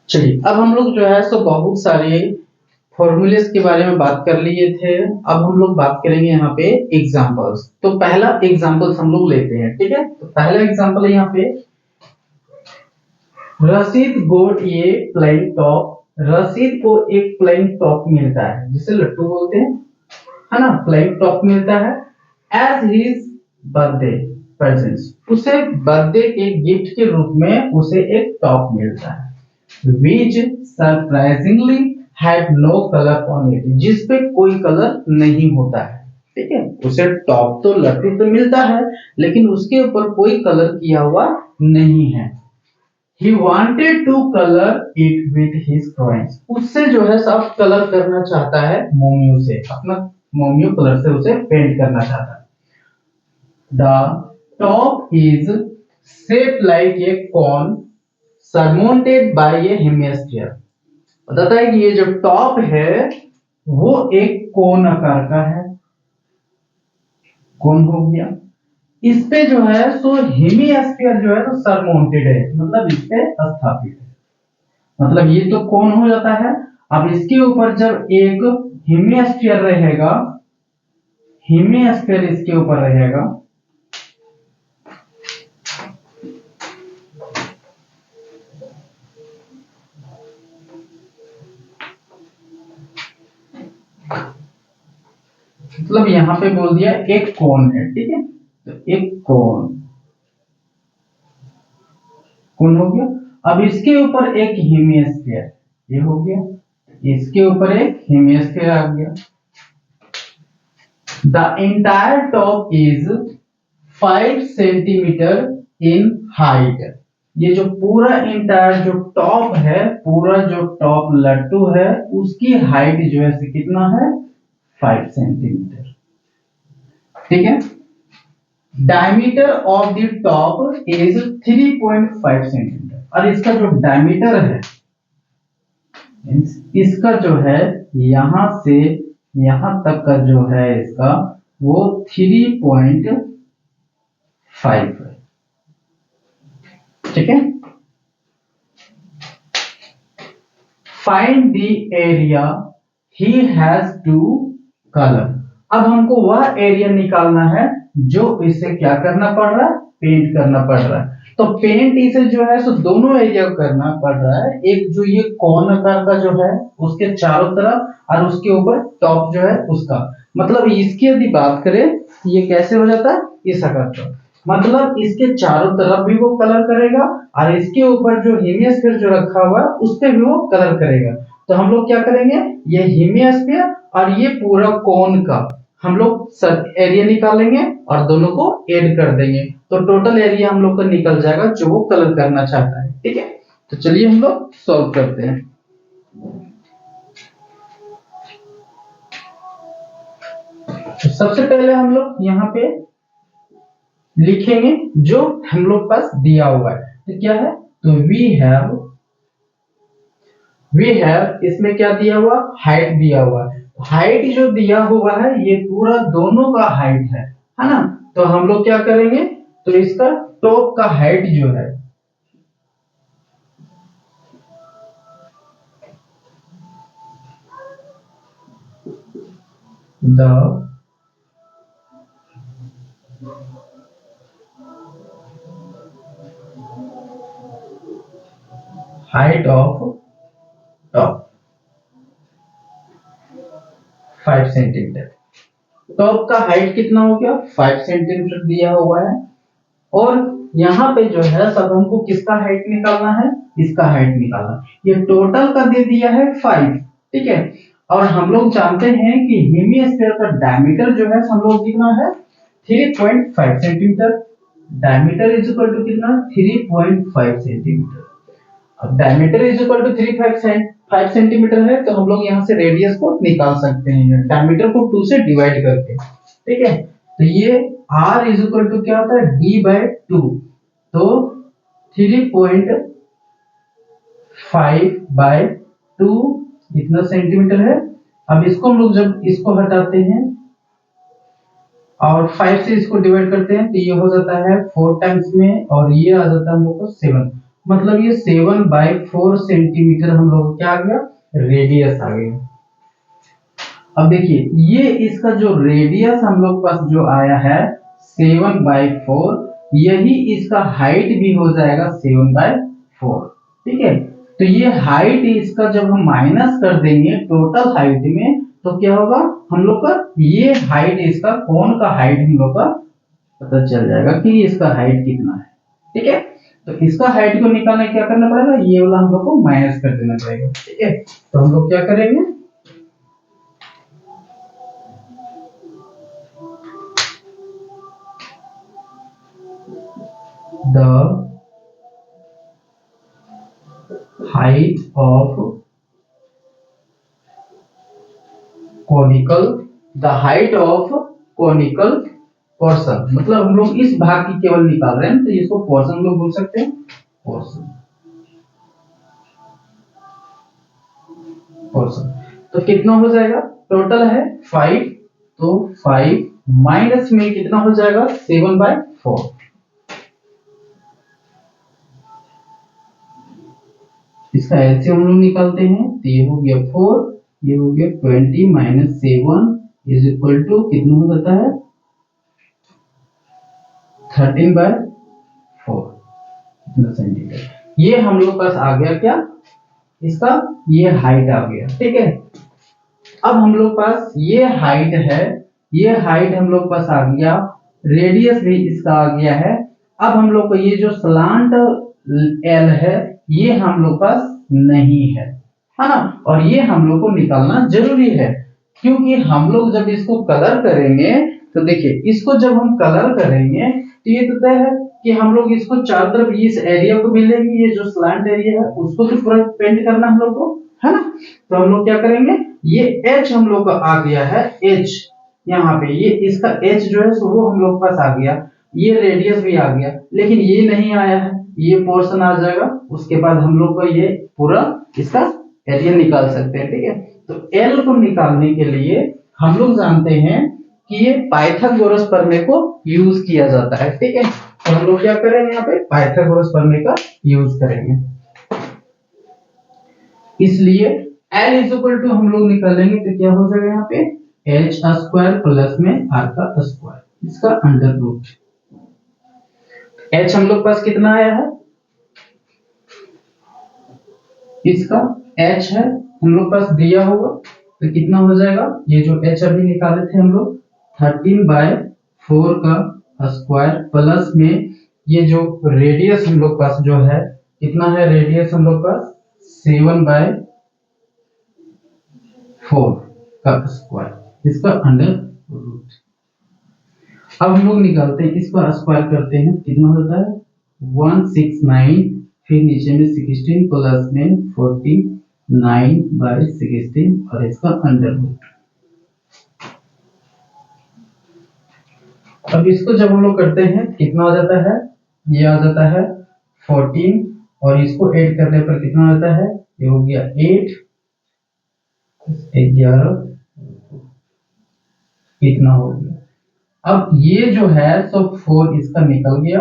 चलिए अब हम लोग जो है सो बहुत सारे फॉर्मूलेस के बारे में बात कर लिए थे। अब हम लोग बात करेंगे यहाँ पे एग्जांपल्स। तो पहला एग्जांपल्स हम लोग लेते हैं, ठीक है। तो पहला एग्जांपल है यहाँ पे, रशीद गोट ये फ्लाइंग टॉप। रशीद को एक फ्लाइंग टॉप मिलता है जिसे लट्टू बोलते हैं, है ना। फ्लाइंग टॉप मिलता है एज हिज बर्थडे प्रेजेंट्स। उसे बर्थडे के गिफ्ट के रूप में उसे एक टॉप मिलता है which surprisingly had no color on it, जिस पे कोई कलर नहीं होता है, ठीक है। उसे टॉप तो लट्टू तो मिलता है लेकिन उसके ऊपर कोई कलर किया हुआ नहीं है। He wanted to color it with his drawings, उससे जो है सब कलर करना चाहता है मोमियो से, अपना मोमियो कलर से उसे पेंट करना चाहता है। The top is shaped like a cone surmounted by a hemisphere। बताता है कि ये जो टॉप है वो एक कोन आकार का है, कोन हो गया। इस पे जो है सो हेमिस्फीयर जो है तो सरमाउंटेड है, मतलब इस पे स्थापित है। मतलब ये तो कोन हो जाता है। अब इसके ऊपर जब एक हेमिस्फीयर रहेगा, हेमिस्फीयर इसके ऊपर रहेगा, मतलब यहां पे बोल दिया एक कोन है, ठीक है। तो एक कोन, कोन हो गया। अब इसके ऊपर एक हेमिस्फीयर, ये हो गया। इसके ऊपर एक हेमिस्फीयर आ गया। The entire top is 5 centimetre in height. ये जो पूरा एंटायर जो टॉप है, पूरा जो टॉप लट्टू है, उसकी हाइट जो है कितना है 5 सेंटीमीटर, ठीक है। Diameter of the top is 3.5 centimetre. और इसका जो डायमीटर है, इसका जो है यहां से यहां तक का जो है इसका वो 3.5 है, ठीक है। Find the area he has to colour. अब हमको वह एरिया निकालना है जो इसे क्या करना पड़ रहा है, पेंट करना पड़ रहा है। तो पेंट इसे जो है सो दोनों एरिया को करना पड़ रहा है। एक जो ये कोन आकार का जो है उसके चारों तरफ और उसके ऊपर टॉप जो है उसका, मतलब इसकी यदि बात करें ये कैसे हो जाता है इस आकार का, मतलब इसके चारों तरफ भी वो कलर करेगा और इसके ऊपर जो हेमिस्फीयर जो रखा हुआ है उस पे भी वो कलर करेगा। तो हम लोग क्या करेंगे, ये हेमिस्फीयर और ये पूरा कोन का हम लोग सब एरिया निकालेंगे और दोनों को ऐड कर देंगे, तो टोटल एरिया हम लोग का निकल जाएगा जो वो कलर करना चाहता है, ठीक है। तो चलिए हम लोग सॉल्व करते हैं। तो सबसे पहले हम लोग यहाँ पे लिखेंगे जो हम लोग पास दिया हुआ है, तो क्या है, तो वी हैव इसमें क्या दिया हुआ, हाइट दिया हुआ है। हाइट जो दिया हुआ है ये पूरा दोनों का हाइट है ना। तो हम लोग क्या करेंगे, तो इसका टॉप का हाइट जो है the height of top 5 centimetre. Top का हाइट कितना हो गया 5 सेंटीमीटर दिया हुआ है। और यहाँ पे जो है सब हमको किसका हाइट निकालना है, इसका हाइट निकालना। ये टोटल का दे दिया है 5, ठीक है। और हम लोग जानते हैं कि हेमिस्फीयर का डायमीटर जो है हम लोग कितना है 3.5 centimetre. Diameter is equal to कितना 3.5 सेंटीमीटर। अब diameter is equal to 3.5 centimetre है तो हम लोग यहाँ से रेडियस को निकाल सकते हैं डायमीटर को 2 से डिवाइड करके, ठीक है। तो ये r इज इक्वल टू क्या होता है d/2, तो 3.5/2 इतना सेंटीमीटर है। अब इसको हम लोग जब इसको हटाते हैं और 5 से इसको डिवाइड करते हैं तो ये हो जाता है 4 टाइम्स में और ये आ जाता है हम लोग को 7, मतलब ये 7/4 सेंटीमीटर हम लोग को क्या आ गया, रेडियस आ गया। अब देखिए ये इसका जो रेडियस हम लोग पास जो आया है 7/4, यही इसका हाइट भी हो जाएगा 7/4। ठीक है, तो ये हाइट इसका जब हम माइनस कर देंगे टोटल हाइट में तो क्या होगा, हम लोग का ये हाइट इसका कोन का हाइट हम लोग का पता चल जाएगा कि इसका हाइट कितना है। ठीक है, तो इसका हाइट को निकालने क्या करना पड़ेगा, ये वाला हम लोग को माइनस कर देना पड़ेगा। ठीक है, तो हम लोग क्या करेंगे, the height of conical, the height of conical portion, मतलब हम लोग इस भाग की केवल निकाल रहे हैं तो इसको पोर्शन लोग बोल सकते हैं, पोर्शन। पोर्शन तो कितना हो जाएगा, टोटल है 5, तो 5 माइनस में कितना हो जाएगा 7/4। इसका एलसीएम हम लोग निकालते हैं तो ये हो गया 4, ये हो गया 20 माइनस 7 इज इक्वल टू कितना हो जाता है 13/4 इतना सेंटीमीटर। ये हम लोग पास आ गया क्या, इसका ये हाइट आ गया। ठीक है, अब हम लोग पास ये हाइट है, ये हाइट हम लोग पास आ गया, रेडियस भी इसका आ गया है। अब हम लोग को ये जो स्लांट एल है ये हम लोग पास नहीं है ना, और ये हम लोग को निकालना जरूरी है, क्योंकि हम लोग जब इसको कलर करेंगे तो देखिए इसको जब हम कलर करेंगे तो ये तो तय है कि हम लोग इसको चारों तरफ इस एरिया को मिलेगी, ये जो स्लांट एरिया है उसको तो पूरा पेंट करना हम लोग को है ना। तो हम लोग क्या करेंगे, ये एच हम लोग का आ गया है, एच यहाँ पे ये इसका एच जो है वो हम लोग पास आ गया, ये रेडियस भी आ गया, लेकिन ये नहीं आया है, ये पोर्शन आ जाएगा। उसके बाद हम लोग को ये पूरा इसका एरिया निकाल सकते हैं। ठीक है, तो एल को निकालने के लिए हम लोग जानते हैं कि ये पाइथागोरस प्रमेय को यूज किया जाता है। ठीक है, तो हम लोग क्या करेंगे, यहाँ पे पाइथागोरस प्रमेय का यूज करेंगे, इसलिए L इज इक्वल टू हम लोग निकालेंगे तो क्या हो जाएगा, यहाँ पे एच स्क्वायर प्लस में आर का स्क्वायर, इसका अंडर रूट। एच हम लोग पास कितना आया है, इसका एच है हम लोग पास दिया होगा तो कितना हो जाएगा, ये जो एच अभी निकाले थे हम लोग 13/4 का स्क्वायर प्लस में ये जो रेडियस हम लोग पास जो है कितना है, रेडियस हम लोग पास 7/4 का स्क्वायर, इसका अंडर रूट। अब हम लोग निकालते हैं, इसको स्क्वायर करते हैं कितना होता है 169, फिर नीचे में 16 प्लस में 49/16 और इसका अंडर रूट। अब इसको जब हम लोग करते हैं कितना आ जाता है, ये आ जाता है 14 और इसको ऐड करने पर कितना आता है, ये हो गया 8 11 इतना हो गया। अब ये जो है तो 4 इसका निकल गया,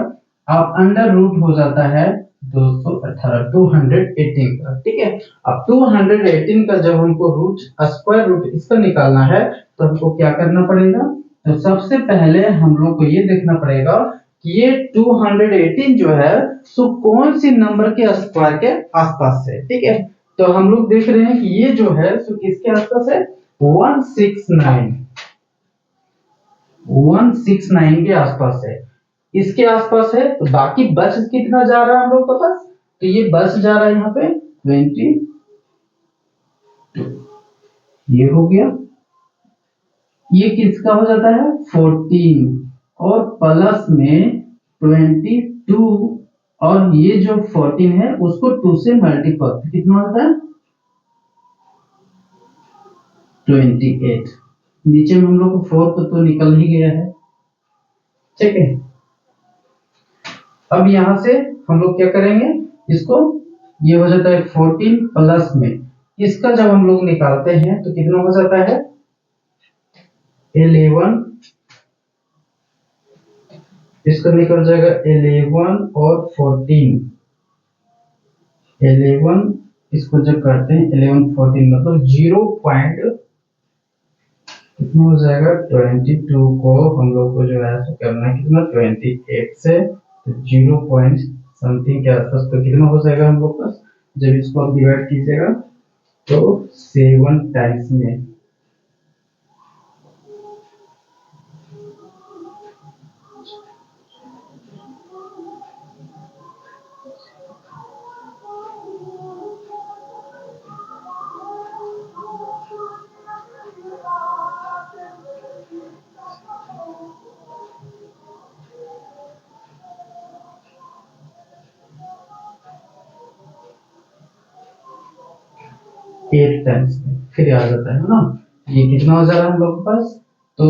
अब अंडर रूट हो जाता है 218 218 का। ठीक है, अब 218 का जब हमको रूट स्क्वायर रूट इसका निकालना है तो हमको क्या करना पड़ेगा, तो सबसे पहले हम लोग को ये देखना पड़ेगा कि ये 218 जो है सो कौन सी नंबर के स्क्वायर के आसपास है। ठीक है, तो हम लोग देख रहे हैं कि ये जो है सो किसके आसपास है 169 के आसपास है, इसके आसपास है। तो बाकी बच कितना जा रहा है हम लोग के पास, तो ये बच जा रहा है यहाँ पे 22, ये हो गया, ये किसका हो जाता है 14 और प्लस में 22 और ये जो 14 है उसको 2 से मल्टीपल कितना होता है 28, नीचे में हम लोग को 4 तो निकल ही गया है। ठीक है, अब यहां से हम लोग क्या करेंगे, इसको ये हो जाता है 14 प्लस में इसका जब हम लोग निकालते हैं तो कितना हो जाता है 11, इसका निकल जाएगा 11 और 14 11, इसको जब करते हैं 11 14 मतलब 0 पॉइंट कितना हो जाएगा 22 को हम लोग को जो है ऐसा करना है कितना 28 से तो 0 पॉइंट समथिंग के आसपास तो कितना हो जाएगा हम लोग पास जब इसको आप डिवाइड कीजिएगा तो 7 टाइम्स में 8 टाइम्स में फिर आ जाता है ना ये कितना हो जा रहा है हम लोग के पास तो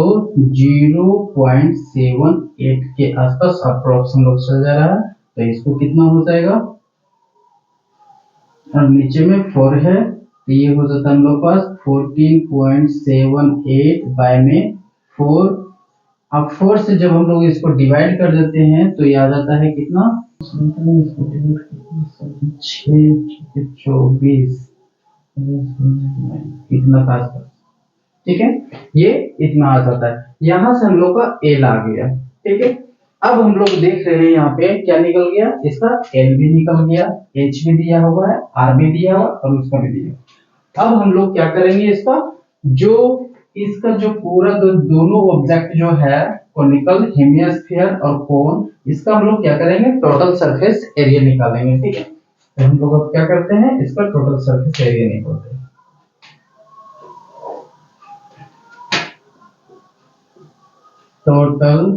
0.78 के आसपास अप्रोक्स हम लोग चल जा रहा है तो इसको कितना हो जाएगा और नीचे में 4 है तो ये हो जाता है हम लोग पास 14.78 बाय में 4 अब 4 से जब हम लोग इसको डिवाइड कर देते हैं तो ये आ जाता है कितना 24 इतना खास ठीक है ये इतना आ जाता है यहां से हम लोग का एल आ गया ठीक है अब हम लोग देख रहे हैं यहाँ पे क्या निकल गया इसका एल भी निकल गया एच भी दिया हुआ है आर भी दिया हुआ और उसका भी दिया अब हम लोग क्या करेंगे जो इसका जो पूरा दोनों ऑब्जेक्ट जो है कॉनिकल हेमिस्फीयर और कोन इसका हम लोग क्या करेंगे टोटल सरफेस एरिया निकालेंगे ठीक है तो हम लोग अब क्या करते हैं इसका टोटल सरफेस एरिया निकालते हैं total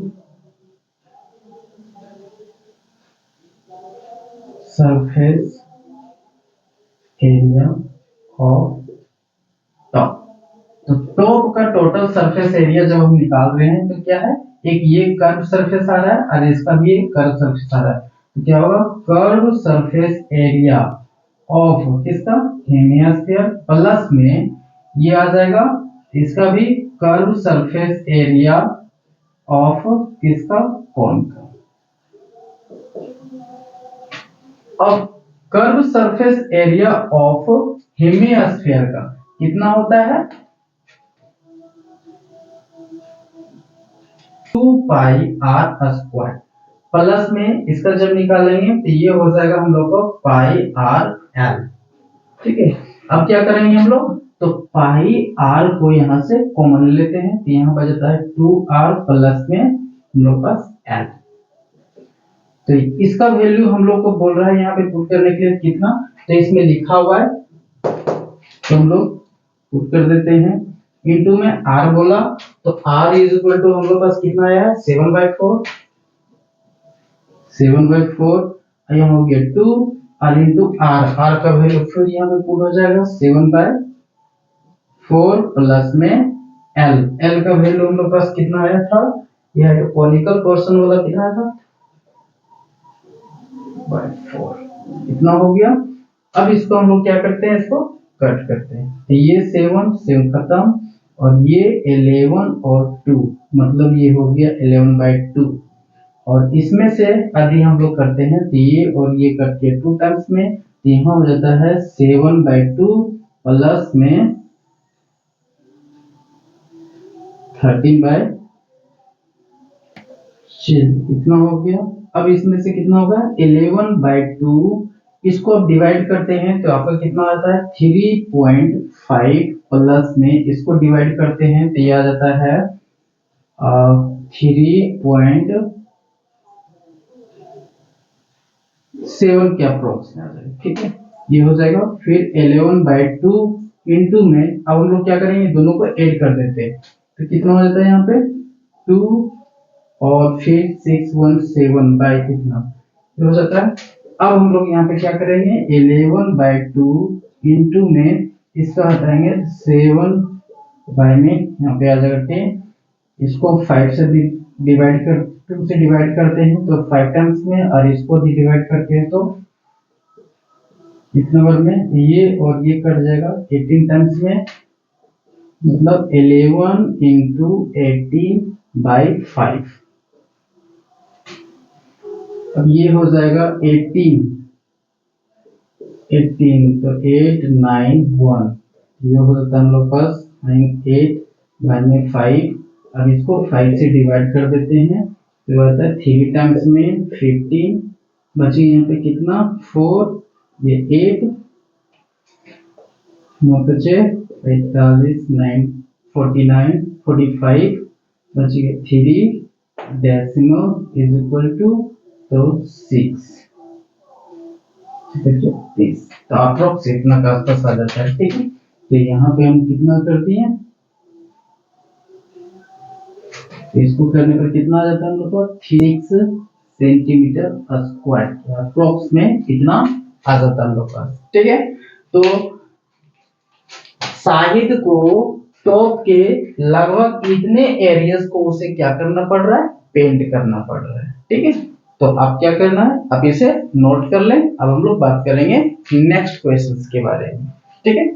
surface area of top तो टॉप का टोटल सरफेस एरिया जब हम निकाल रहे हैं तो क्या है एक ये कर्व सरफेस आ रहा है और इसका भी एक कर्व सरफेस आ रहा है तो क्या होगा कर्व सरफेस एरिया ऑफ किसका हेमिस्फीयर प्लस में ये आ जाएगा इसका भी कर्व सरफेस एरिया ऑफ किसका कोन का अब curve surface area of hemisphere का कितना होता है 2 पाई आर स्क्वायर प्लस में इसका जब निकालेंगे तो ये हो जाएगा हम लोग को पाई आर एल ठीक है अब क्या करेंगे हम लोग तो पाई आर को यहाँ से कॉमन लेते हैं तो यहाँ पर जाता है 2r प्लस में हम लोग पास एल तो इसका वैल्यू हम लोग को बोल रहा है यहाँ पे पुट करने के लिए कितना तो इसमें लिखा हुआ है तो हम लोग पुट कर देते हैं इनटू में r बोला तो r इज इक्वल टू हम लोग पास कितना आया है 7/4 यहाँ हो गया 2 और इनटू r का वैल्यू फिर यहाँ पे पुट हो जाएगा 7/4 प्लस में l का वैल्यू हम लोग पास कितना आया था यह कॉनिकल पोर्शन वाला कितना था 4 इतना हो गया अब इसको हम लोग क्या करते हैं इसको कट करते हैं तो ये 7 खत्म और ये 11 और 2 मतलब ये हो गया 11/2 और इसमें से यदि हम लोग करते हैं तो ये और ये करके 2 टाइम्स में तो यहाँ हो जाता है 7/2 प्लस में 13/6 इतना हो गया अब इसमें से कितना होगा 11/2 इसको अब डिवाइड करते हैं तो आपका कितना आता है 3.5 प्लस में इसको डिवाइड करते हैं तो ये आ जाता है 3.7 के अप्रोक्स में आ जाएगा ठीक है ये हो जाएगा फिर 11/2 इंटू में अब हम लोग क्या करेंगे दोनों को ऐड कर देते हैं तो कितना हो जाता है यहाँ पे 2 और फिर 617 बाई कितना हो जाता है अब हम लोग यहाँ पे क्या करेंगे 11/2 इंटू में इसका हटाएंगे 7 बाई में यहाँ पे आ जाएगा 10 इसको 5 से डिवाइड कर 2 से डिवाइड करते हैं तो 5 टाइम्स में और इसको डिवाइड करते हैं तो इस नंबर में ये और ये कट जाएगा 18 टाइम्स में मतलब 11 इंटू 18/5 अब ये हो जाएगा 18 18 तो 8 9 1 ये हो जाता है हम लोग पास 8 में 5। अब इसको 5 से डिवाइड कर देते हैं तो आता है 3 टाइम्स में 15 बचे यहाँ पे कितना 4 ये 8 9 बचे 45 9 49 45 बचे 3 डेसिमल इज इक्वल टू तो 6 तो अप्रोक्स इतना का आसपास आ जाता है। ठीक है तो यहाँ पे हम कितना करते हैं तो इसको करने पर कितना आ जाता है हम लोग को 6 सेंटीमीटर स्क्वायर अप्रोक्स में कितना आ जाता है हम लोग पास। ठीक है तो शाहिद को टॉप के लगभग इतने एरियाज को उसे क्या करना पड़ रहा है पेंट करना पड़ रहा है। ठीक है तो अब क्या करना है आप इसे नोट कर लें। अब हम लोग बात करेंगे नेक्स्ट क्वेश्चंस के बारे में। ठीक है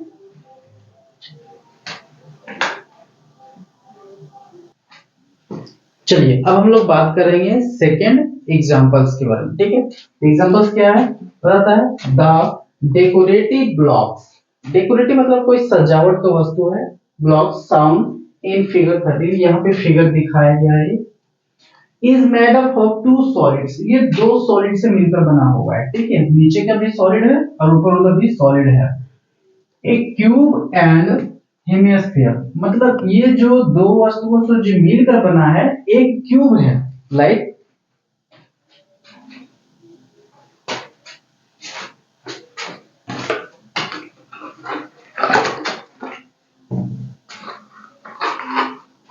चलिए अब हम लोग बात करेंगे सेकंड एग्जांपल्स के बारे में। ठीक है एग्जांपल्स क्या है बताता है द डेकोरेटिव ब्लॉक्स। डेकोरेटिव मतलब कोई सजावट का वस्तु है। ब्लॉक्स साउंड इन फिगर 13 यहाँ पे फिगर दिखाया गया है is made up of two solids. ये दो सॉलिड से मिलकर बना हुआ है। ठीक है नीचे का भी सॉलिड है और ऊपर वाला भी सॉलिड है। एक क्यूब एंड हेमिस्फीयर मतलब ये जो दो वस्तुओं से जो मिलकर बना है एक क्यूब है लाइक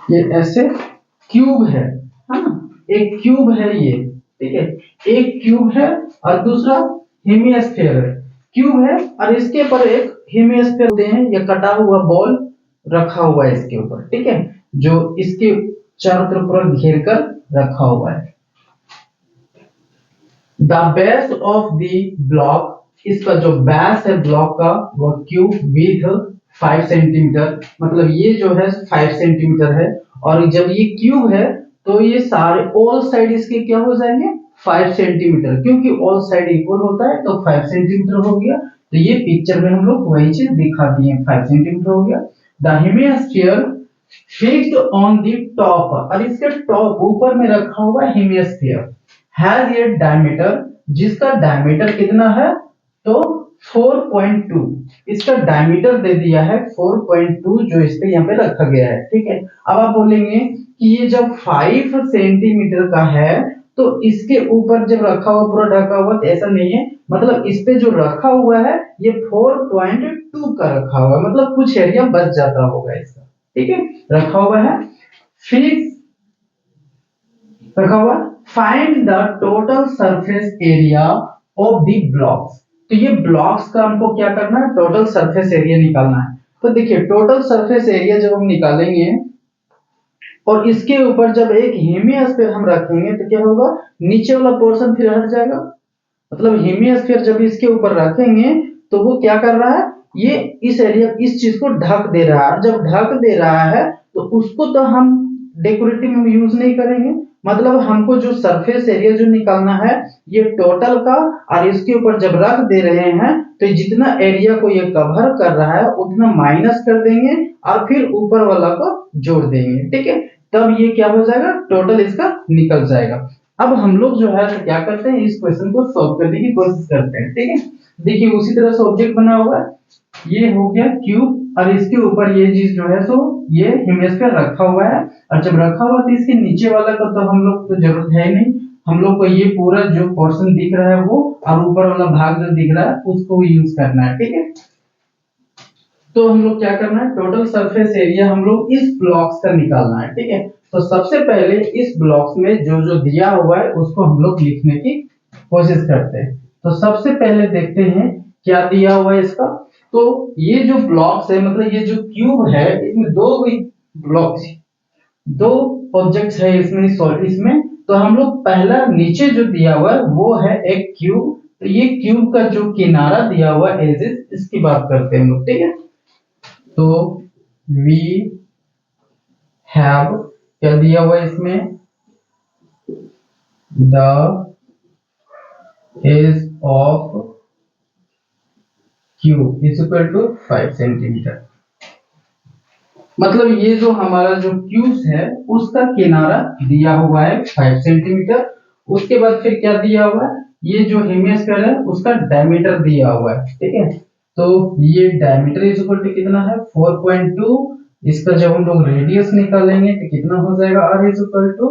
ये ऐसे क्यूब है ना एक क्यूब है ये। ठीक है एक क्यूब है और दूसरा हेमिस्फीयर है। क्यूब है और इसके ऊपर एक हेमिस्फीयर होते हैं ये कटा हुआ बॉल रखा हुआ है इसके ऊपर। ठीक है जो इसके चारों तरफ पूरा घेर कर रखा हुआ है। The base of the block इसका जो बेस है ब्लॉक का वो क्यूब विथ 5 सेंटीमीटर मतलब ये जो है 5 सेंटीमीटर है और जब ये क्यूब है तो ये सारे ऑल साइड इसके क्या हो जाएंगे 5 सेंटीमीटर क्योंकि ऑल साइड इक्वल होता है तो 5 सेंटीमीटर हो गया। तो ये पिक्चर में हम लोग वही चीज दिखा दिए 5 सेंटीमीटर हो गया। The hemisphere fixed on the top और इसके टॉप ऊपर में रखा हुआ हेमिस्फीयर हैज ए डायमीटर जिसका डायमीटर कितना है तो 4.2 इसका डायमीटर दे दिया है 4.2 जो इस पे यहाँ पे रखा गया है। ठीक है अब आप बोलेंगे कि ये जब 5 सेंटीमीटर का है तो इसके ऊपर जब रखा हुआ पूरा ढका हुआ तो ऐसा नहीं है मतलब इस पे जो रखा हुआ है ये 4.2 का रखा हुआ है मतलब कुछ एरिया बच जाता होगा इसका। ठीक है रखा हुआ है फिक्स रखा हुआ find the total surface area of the blocks. तो ये ब्लॉक्स का हमको क्या करना है टोटल सरफेस एरिया निकालना है। तो देखिए टोटल सरफेस एरिया जब हम निकालेंगे और इसके ऊपर जब एक हेमिस्फीयर हम रखेंगे तो क्या होगा नीचे वाला पोर्शन फिर हट जाएगा मतलब हेमिस्फीयर जब इसके ऊपर रखेंगे तो वो क्या कर रहा है ये इस एरिया इस चीज को ढक दे रहा है। जब ढक दे रहा है तो उसको तो हम डेकोरेटिव में यूज नहीं करेंगे मतलब हमको जो सरफेस एरिया जो निकालना है ये टोटल का और इसके ऊपर जब रख दे रहे हैं तो जितना एरिया को ये कवर कर रहा है उतना माइनस कर देंगे और फिर ऊपर वाला को जोड़ देंगे। ठीक है तब ये क्या हो जाएगा टोटल इसका निकल जाएगा। अब हम लोग जो है तो क्या करते हैं इस क्वेश्चन को सॉल्व करने की कोशिश करते हैं। ठीक है देखिए उसी तरह से ऑब्जेक्ट बना हुआ है ये हो गया क्यूब और इसके ऊपर ये चीज जो है सो ये हेमिस्फीयर रखा हुआ है और जब रखा हुआ तो इसके नीचे वाला का तो हम लोग तो जरूरत है नहीं हम लोग को ये पूरा जो पोर्शन दिख रहा है वो और ऊपर वाला भाग जो दिख रहा है उसको यूज करना है। ठीक है तो हम लोग क्या करना है टोटल सरफेस एरिया हम लोग इस ब्लॉक्स का निकालना है। ठीक है तो सबसे पहले इस ब्लॉक्स में जो जो दिया हुआ है उसको हम लोग लिखने की कोशिश करते हैं। तो सबसे पहले देखते हैं क्या दिया हुआ है इसका। तो ये जो ब्लॉक्स है मतलब ये जो क्यूब है इसमें दो ब्लॉक्स दो ऑब्जेक्ट्स है इसमें तो हम लोग पहला नीचे जो दिया हुआ है वो है एक क्यूब। तो ये क्यूब का जो किनारा दिया हुआ है एजेस इसकी बात करते हैं हम लोग। ठीक है तो वी हैव क्या दिया हुआ है इसमें the edge of cube is equal to 5 centimetre. मतलब ये जो हमारा जो क्यूब्स है उसका किनारा दिया हुआ है 5 सेंटीमीटर। उसके बाद फिर क्या दिया हुआ है, ये जो हेमिस्फीयर है उसका डायमीटर दिया हुआ है, ठीक है। तो ये डायमीटर इज इक्वल टू कितना है 4.2। इसका जब हम लोग रेडियस निकालेंगे तो कितना हो जाएगा r इज इक्वल टू,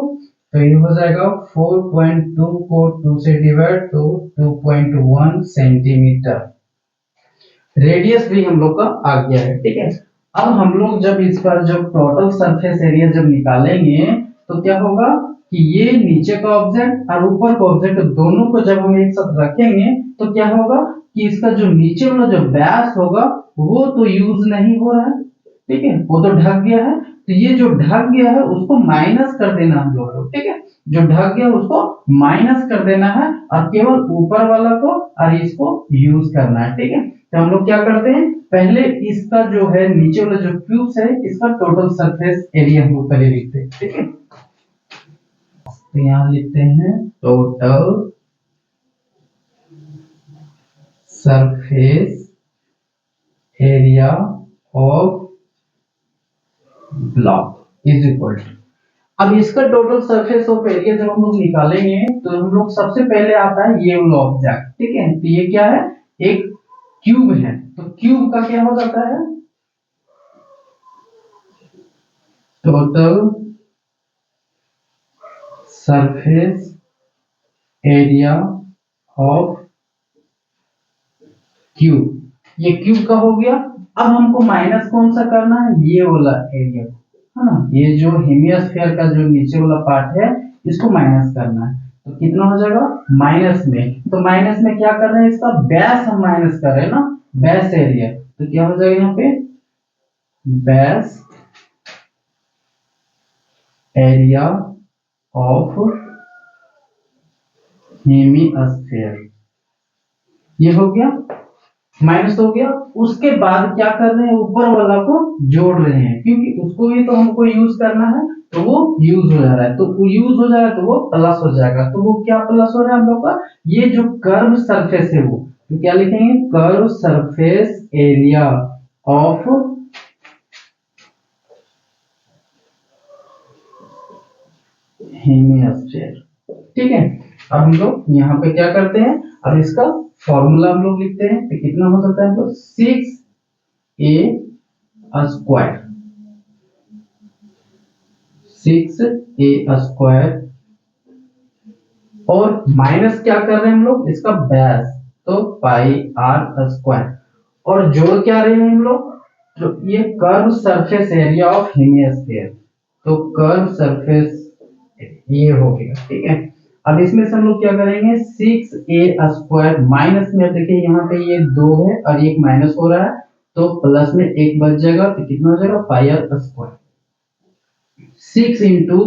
तो ये हो जाएगा 4.2 को 2 से डिवाइड तो 2.1 सेंटीमीटर। रेडियस भी हम लोग का आ गया है, ठीक है। अब हम लोग जब इस पर जब टोटल सरफेस एरिया जब निकालेंगे तो क्या होगा कि ये नीचे का ऑब्जेक्ट और ऊपर का ऑब्जेक्ट दोनों को जब हम एक साथ रखेंगे तो क्या होगा कि इसका जो नीचे वाला जो व्यास होगा वो तो यूज नहीं हो रहा है, ठीक है, वो तो ढक गया है। तो ये जो ढक गया है उसको माइनस कर देना हम लोग, ठीक है, जो ढक गया उसको माइनस कर देना है और केवल ऊपर वाला को और इसको यूज करना है, ठीक है। तो हम लोग क्या करते हैं, पहले इसका जो है नीचे वाला जो क्यूब्स है इसका टोटल सरफेस एरिया हम लोग पहले लिखते हैं, ठीक है। तो यहाँ लिखते हैं total surface area of block is equal to, अब इसका टोटल सरफेस ऑफ एरिया जब हम लोग निकालेंगे तो हम लोग सबसे पहले आता है ये वाला ऑब्जेक्ट, ठीक है। तो ये क्या है, एक क्यूब है, तो क्यूब का क्या हो जाता है total surface area of cube, ये क्यूब का हो गया। अब हमको माइनस कौन सा करना है, ये वाला एरिया, है ना, ये जो हेमिस्फीयर का जो नीचे वाला पार्ट है इसको माइनस करना है। तो कितना हो जाएगा माइनस में, तो माइनस में क्या कर रहे हैं, इसका व्यास हम माइनस कर रहे हैं ना, व्यास एरिया। तो क्या हो जाएगा यहाँ पे व्यास एरिया ऑफ हेमिस्फीयर, ये हो गया माइनस हो गया। उसके बाद क्या कर रहे हैं, ऊपर वाला को जोड़ रहे हैं क्योंकि उसको भी तो हमको यूज करना है, तो वो यूज हो जा रहा है, तो वो यूज हो जा रहा है तो वो प्लस हो जाएगा। तो वो क्या प्लस हो रहा है हम लोग का, ये जो कर्व सरफेस है वो, तो क्या लिखेंगे curve surface area of hemisphere, ठीक है। अब हम लोग यहाँ पे क्या करते हैं, अब इसका फॉर्मूला हम लोग लिखते हैं, तो कितना हो सकता है हम लोग 6a स्क्वायर, 6a स्क्वायर और माइनस क्या कर रहे हैं हम लोग इसका व्यास, तो पाई r स्क्वायर, और जोड़ क्या रहे हैं हम लोग, तो ये curve surface area of hemisphere, तो कर्व सरफेस ये हो गया, ठीक है। अब इसमें से हम लोग क्या करेंगे 6a स्क्वायर माइनस में, देखिए यहाँ पे ये 2 है और एक माइनस हो रहा है तो प्लस में एक बच जाएगा, तो कितना हो जाएगा पाई r स्क्वायर, 6 इंटू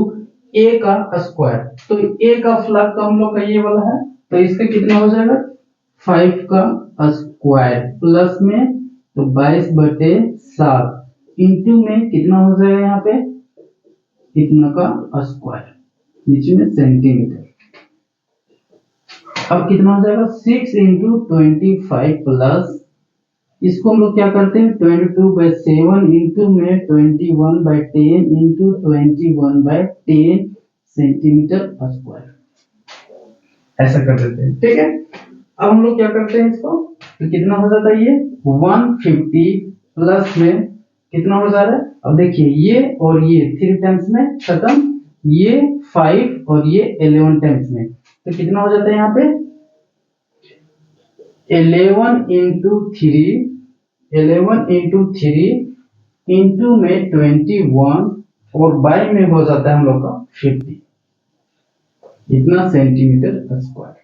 a का स्क्वायर, तो a का फ्लैग तो हम लोग का ये वाला है, तो इसका कितना हो जाएगा 5 का स्क्वायर प्लस में तो 22/7 इंटू में कितना हो जाएगा यहाँ पे इतना का स्क्वायर, नीचे में सेंटीमीटर। अब कितना हो जाएगा 6 इंटू 25 प्लस, इसको हम लोग क्या करते हैं 22/7 इंटू में 21/10 इंटू 21/10 सेंटीमीटर स्क्वायर, ऐसा कर देते हैं, ठीक है। अब हम लोग क्या करते हैं इसको, तो कितना हो जाता है ये 150 प्लस में कितना हो जा रहा है, अब देखिए ये और ये 3 टाइम्स में खत्म, ये 5 और ये 11 टाइम्स में, तो कितना हो जाता है यहाँ पे 11 इंटू 3, 11 इंटू 3 इंटू में 21 और बाय में हो जाता है हम लोग का 50, इतना सेंटीमीटर स्क्वायर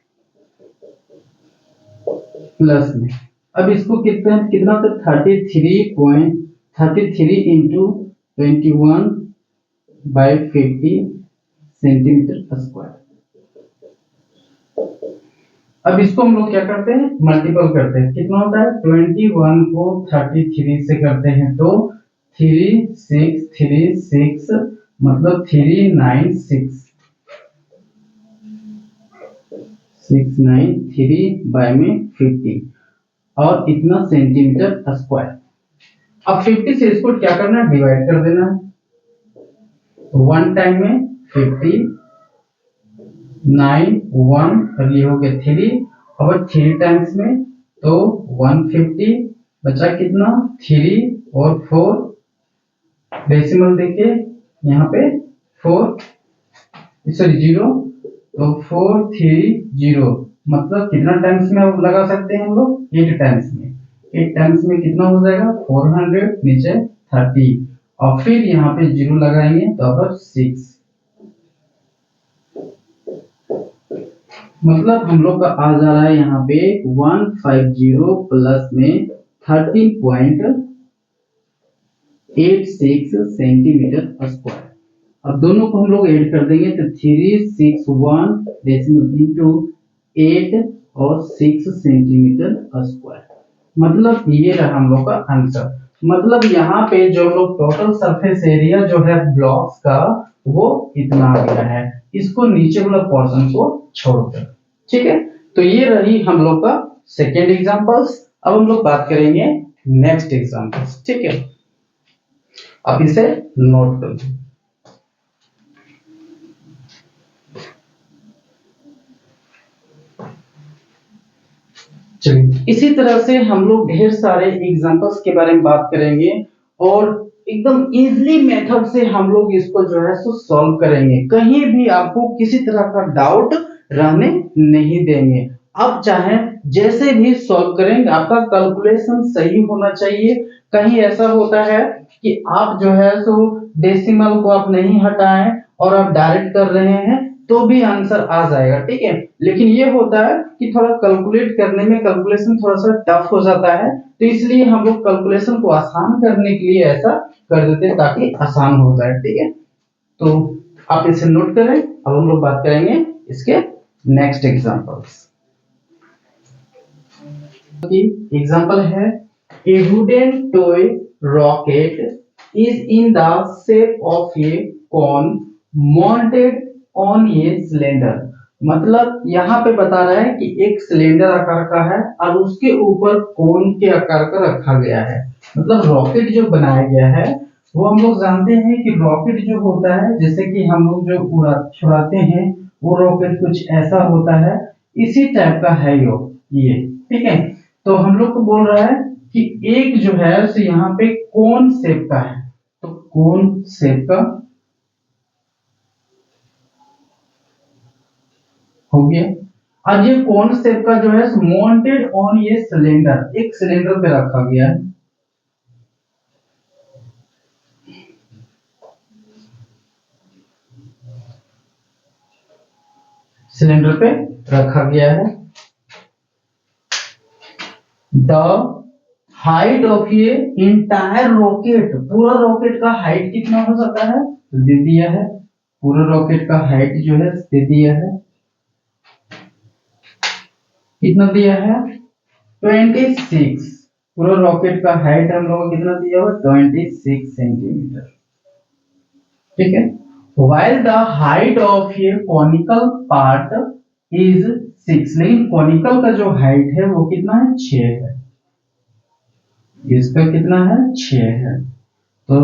प्लस में। अब इसको कितना तो 33 इंटू 21/50 सेंटीमीटर स्क्वायर। अब इसको हम लोग क्या करते हैं मल्टीपल करते हैं, कितना होता है 21 को 33 से करते हैं तो 3636 मतलब 693 बाय में 50, और इतना सेंटीमीटर स्क्वायर। अब 50 से इसको क्या करना है, डिवाइड कर देना है। वन टाइम में 50, 9 1 और ये हो गया 3, और 3 टाइम्स में तो 150, बचा कितना 3 और 4 डेसिमल देके यहाँ पे 4 सॉरी 0, तो 4 3 0, मतलब कितना टाइम्स में लगा सकते हैं हम लोग, 8 टाइम्स में। 8 टाइम्स में कितना हो जाएगा 400, नीचे 30, और फिर यहाँ पे 0 लगाएंगे तो अब 6, मतलब हम लोग का आ जा रहा है यहाँ पे 150 प्लस में 13.86 सेंटीमीटर स्क्वायर। अब दोनों को हम लोग ऐड कर देंगे तो 361 डेसिमल इंटू 8 और 6 सेंटीमीटर स्क्वायर, मतलब ये रहा हम लोग का आंसर। मतलब यहाँ पे जो हम लोग टोटल सरफेस एरिया जो है ब्लॉक्स का वो इतना आ गया है, इसको नीचे वाला पोर्शन को छोड़कर। ठीक है, तो ये रही हम लोग का सेकेंड एग्जांपल्स। अब हम लोग बात करेंगे नेक्स्ट एग्जांपल्स। ठीक है, अब इसे नोट कर लो। चलिए, इसी तरह से हम लोग ढेर सारे एग्जांपल्स के बारे में बात करेंगे और एकदम इजीली मेथड से हम लोग इसको जो है सो सॉल्व करेंगे। कहीं भी आपको किसी तरह का डाउट रहने नहीं देंगे। अब चाहे जैसे भी सॉल्व करेंगे, आपका कैलकुलेशन सही होना चाहिए। कहीं ऐसा होता है कि आप जो है सो डेसिमल को आप नहीं हटाएं और आप डायरेक्ट कर रहे हैं तो भी आंसर आ जाएगा। ठीक है, लेकिन ये होता है कि थोड़ा कैलकुलेट करने में कैलकुलेशन थोड़ा सा टफ हो जाता है, तो इसलिए हम लोग कैलकुलेशन को आसान करने के लिए ऐसा कर देते हैं ताकि आसान हो जाए। ठीक है, तो आप इसे नोट करें। अब हम लोग बात करेंगे इसके नेक्स्ट एग्जांपल्स। एग्जांपल है a wooden toy rocket is in the shape of a cone mounted on a cylinder. मतलब यहाँ पे बता रहा है कि एक सिलेंडर आकार का है और उसके ऊपर कोन के आकार का रखा गया है। मतलब रॉकेट जो बनाया गया है वो हम लोग जानते हैं कि रॉकेट जो होता है, जैसे कि हम लोग जो उड़ाते हैं वो रॉकेट कुछ ऐसा होता है, इसी टाइप का है ये। ठीक है, तो हम लोग को बोल रहा है कि एक जो है सो यहाँ पे कोन शेप का है, तो कोन शेप का हो गया। अब ये कोन शेप का जो है माउंटेड ऑन ये सिलेंडर, एक सिलेंडर पे रखा गया है। सिलेंडर पे रखा गया है। द हाइट ऑफ ये इंटायर रॉकेट, पूरा रॉकेट का हाइट कितना हो सकता है तो दे दिया है। पूरा रॉकेट का हाइट जो है दे दिया है, कितना दिया है 26। पूरा रॉकेट का हाइट हम लोगों को कितना दिया हुआ 26 सेंटीमीटर। ठीक है, while the height of a conical part is 6, लेकिन कॉनिकल का जो हाइट है वो कितना है 6 है। इसका कितना है 6 है, तो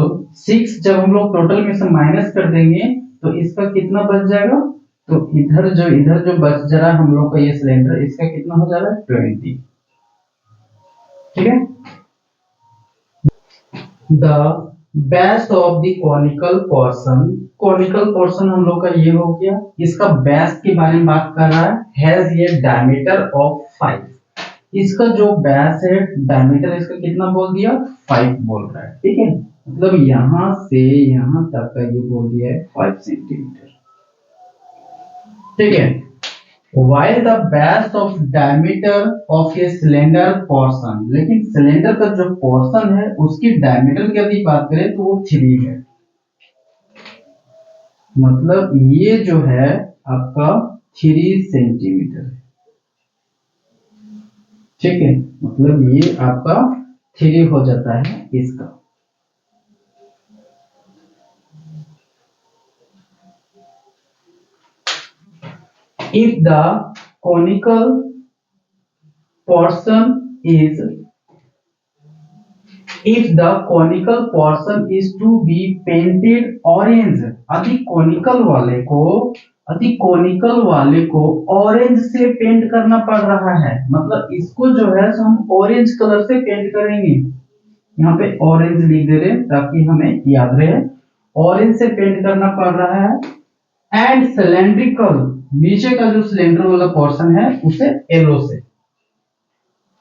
6 जब हम लोग टोटल में से माइनस कर देंगे तो इसका कितना बच जाएगा, तो इधर जो बच जा रहा है हम लोग का ये सिलेंडर, इसका कितना हो जा रहा है 20। ठीक है, the base of the conical portion, conical portion हम लोग का ये हो गया। इसका बेस के बारे में बात कर रहा है, हैज ये डायमीटर ऑफ 5। इसका जो बेस है डायमीटर इसका कितना बोल दिया 5 बोल रहा है। ठीक है, मतलब यहां से यहां तक का ये बोल दिया है 5 सेंटीमीटर। ठीक है, while the base of diameter of a cylinder portion, लेकिन सिलेंडर का जो पोर्शन है उसकी डायमीटर की यदि बात करें तो वो 3 है। मतलब ये जो है आपका 3 सेंटीमीटर है। ठीक है, मतलब ये आपका 3 हो जाता है इसका। If the conical portion is if the conical portion is to be painted orange, यदि कॉनिकल वाले को ऑरेंज से पेंट करना पड़ रहा है, मतलब इसको जो है हम ऑरेंज कलर से पेंट करेंगे। यहाँ पे ऑरेंज लिख दे रहे हैं ताकि हमें याद रहे, ऑरेंज से पेंट करना पड़ रहा है। एंड सिलेंड्रिकल, नीचे का जो सिलेंडर वाला पोर्शन है उसे येलो से।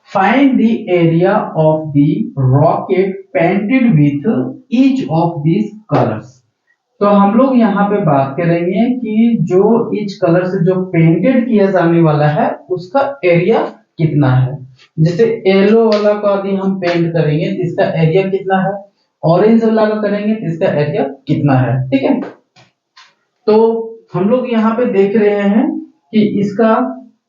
Find the area of the rocket painted with each of this colours. तो हम लोग यहाँ पे बात करेंगे कि जो ईच कलर से जो पेंटेड किया जाने वाला है उसका एरिया कितना है। जैसे येलो वाला को यदि हम पेंट करेंगे तो इसका एरिया कितना है, ऑरेंज वाला का करेंगे तो इसका एरिया कितना है। ठीक है, तो हम लोग यहाँ पे देख रहे हैं कि इसका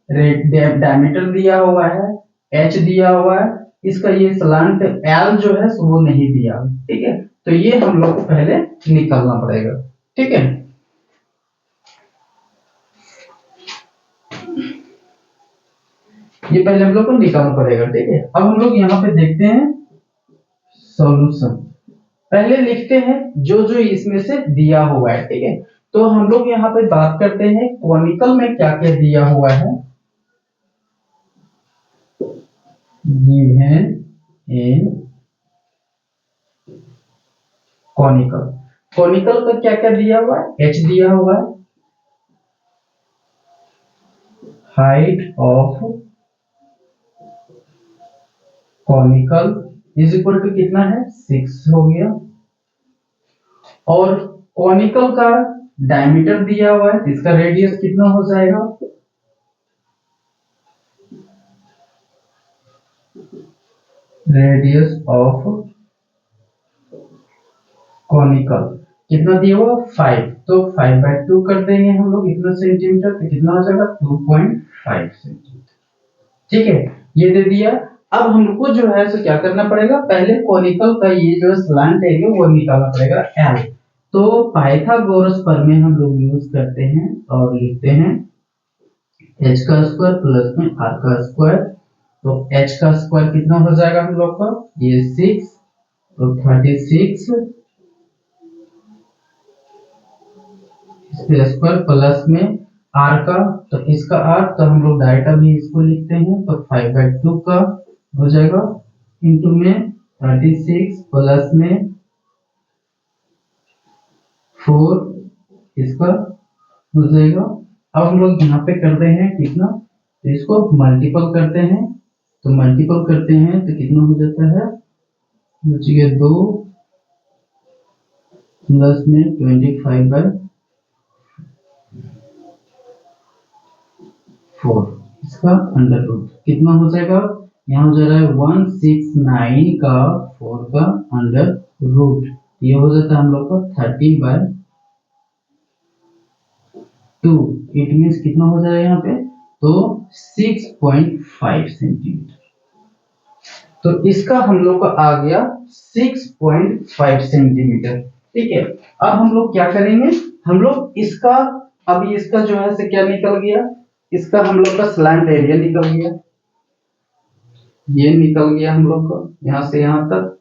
डायमीटर दिया हुआ है, एच दिया हुआ है, इसका ये स्लांट एल जो है वो नहीं दिया। ठीक है, तो ये हम लोग को पहले निकालना पड़ेगा। ठीक है, ये पहले हम लोग को निकालना पड़ेगा। ठीक है, अब हम लोग यहाँ पे देखते हैं सॉल्यूशन। पहले लिखते हैं जो जो इसमें से दिया हुआ है। ठीक है, तो हम लोग यहाँ पे बात करते हैं कॉनिकल में क्या क्या दिया हुआ है। गिवन इन कॉनिकल, कॉनिकल का क्या क्या दिया हुआ है, एच दिया हुआ है, height of conical is equal to कितना है, 6 हो गया। और कॉनिकल का डायमीटर दिया हुआ है, इसका रेडियस कितना हो जाएगा, रेडियस ऑफ कॉनिकल कितना दिया हुआ 5, तो 5/2 कर देंगे हम लोग इतना सेंटीमीटर, तो कितना हो जाएगा 2.5 सेंटीमीटर। ठीक है, ये दे दिया। अब हमको जो है सो क्या करना पड़ेगा, पहले कॉनिकल का ये जो स्लांट एरिया वो निकालना पड़ेगा एल। तो पाइथागोरस प्रमेय हम लोग यूज करते हैं और लिखते हैं h का स्क्वायर प्लस में r का स्क्वायर। तो h का स्क्वायर कितना हो जाएगा हम लोग का, ये 6, तो 36 इसके स्क्वायर प्लस में r का, तो इसका r, तो हम लोग डायरेक्ट अभी इसको लिखते हैं, तो 5/2 का हो जाएगा इंटू में 36 प्लस में 4 इसका हो जाएगा। अब हम लोग यहाँ पे करते हैं कितना, तो इसको मल्टीपल करते हैं, तो मल्टीपल करते हैं तो कितना हो जाता है, बचिए 2 प्लस में 25/4 इसका अंडर रूट कितना हो जाएगा, यहाँ हो जा रहा है 169 का 4 का अंडर रूट, ये हो जाता है हम लोग का 30/2। इट मीन्स कितना हो जाएगा यहाँ पे, तो 6.5 सेंटीमीटर। तो इसका हम लोग का आ गया 6.5 सेंटीमीटर। ठीक है, अब हम लोग क्या करेंगे, हम लोग इसका, अभी इसका जो है से क्या निकल गया, इसका हम लोग का स्लैंट एरिया निकल गया, ये निकल गया हम लोग का यहाँ से यहाँ तक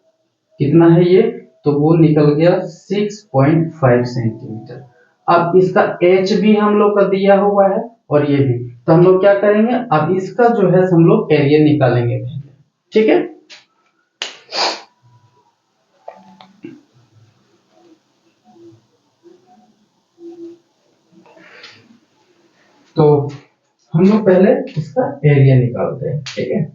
कितना है ये, तो वो निकल गया 6.5 सेंटीमीटर। अब इसका एच भी हम लोग का दिया हुआ है और ये भी, तो हम लोग क्या करेंगे, अब इसका जो है हम लोग एरिया निकालेंगे। ठीक है, तो हम लोग पहले इसका एरिया निकालते हैं। ठीक है,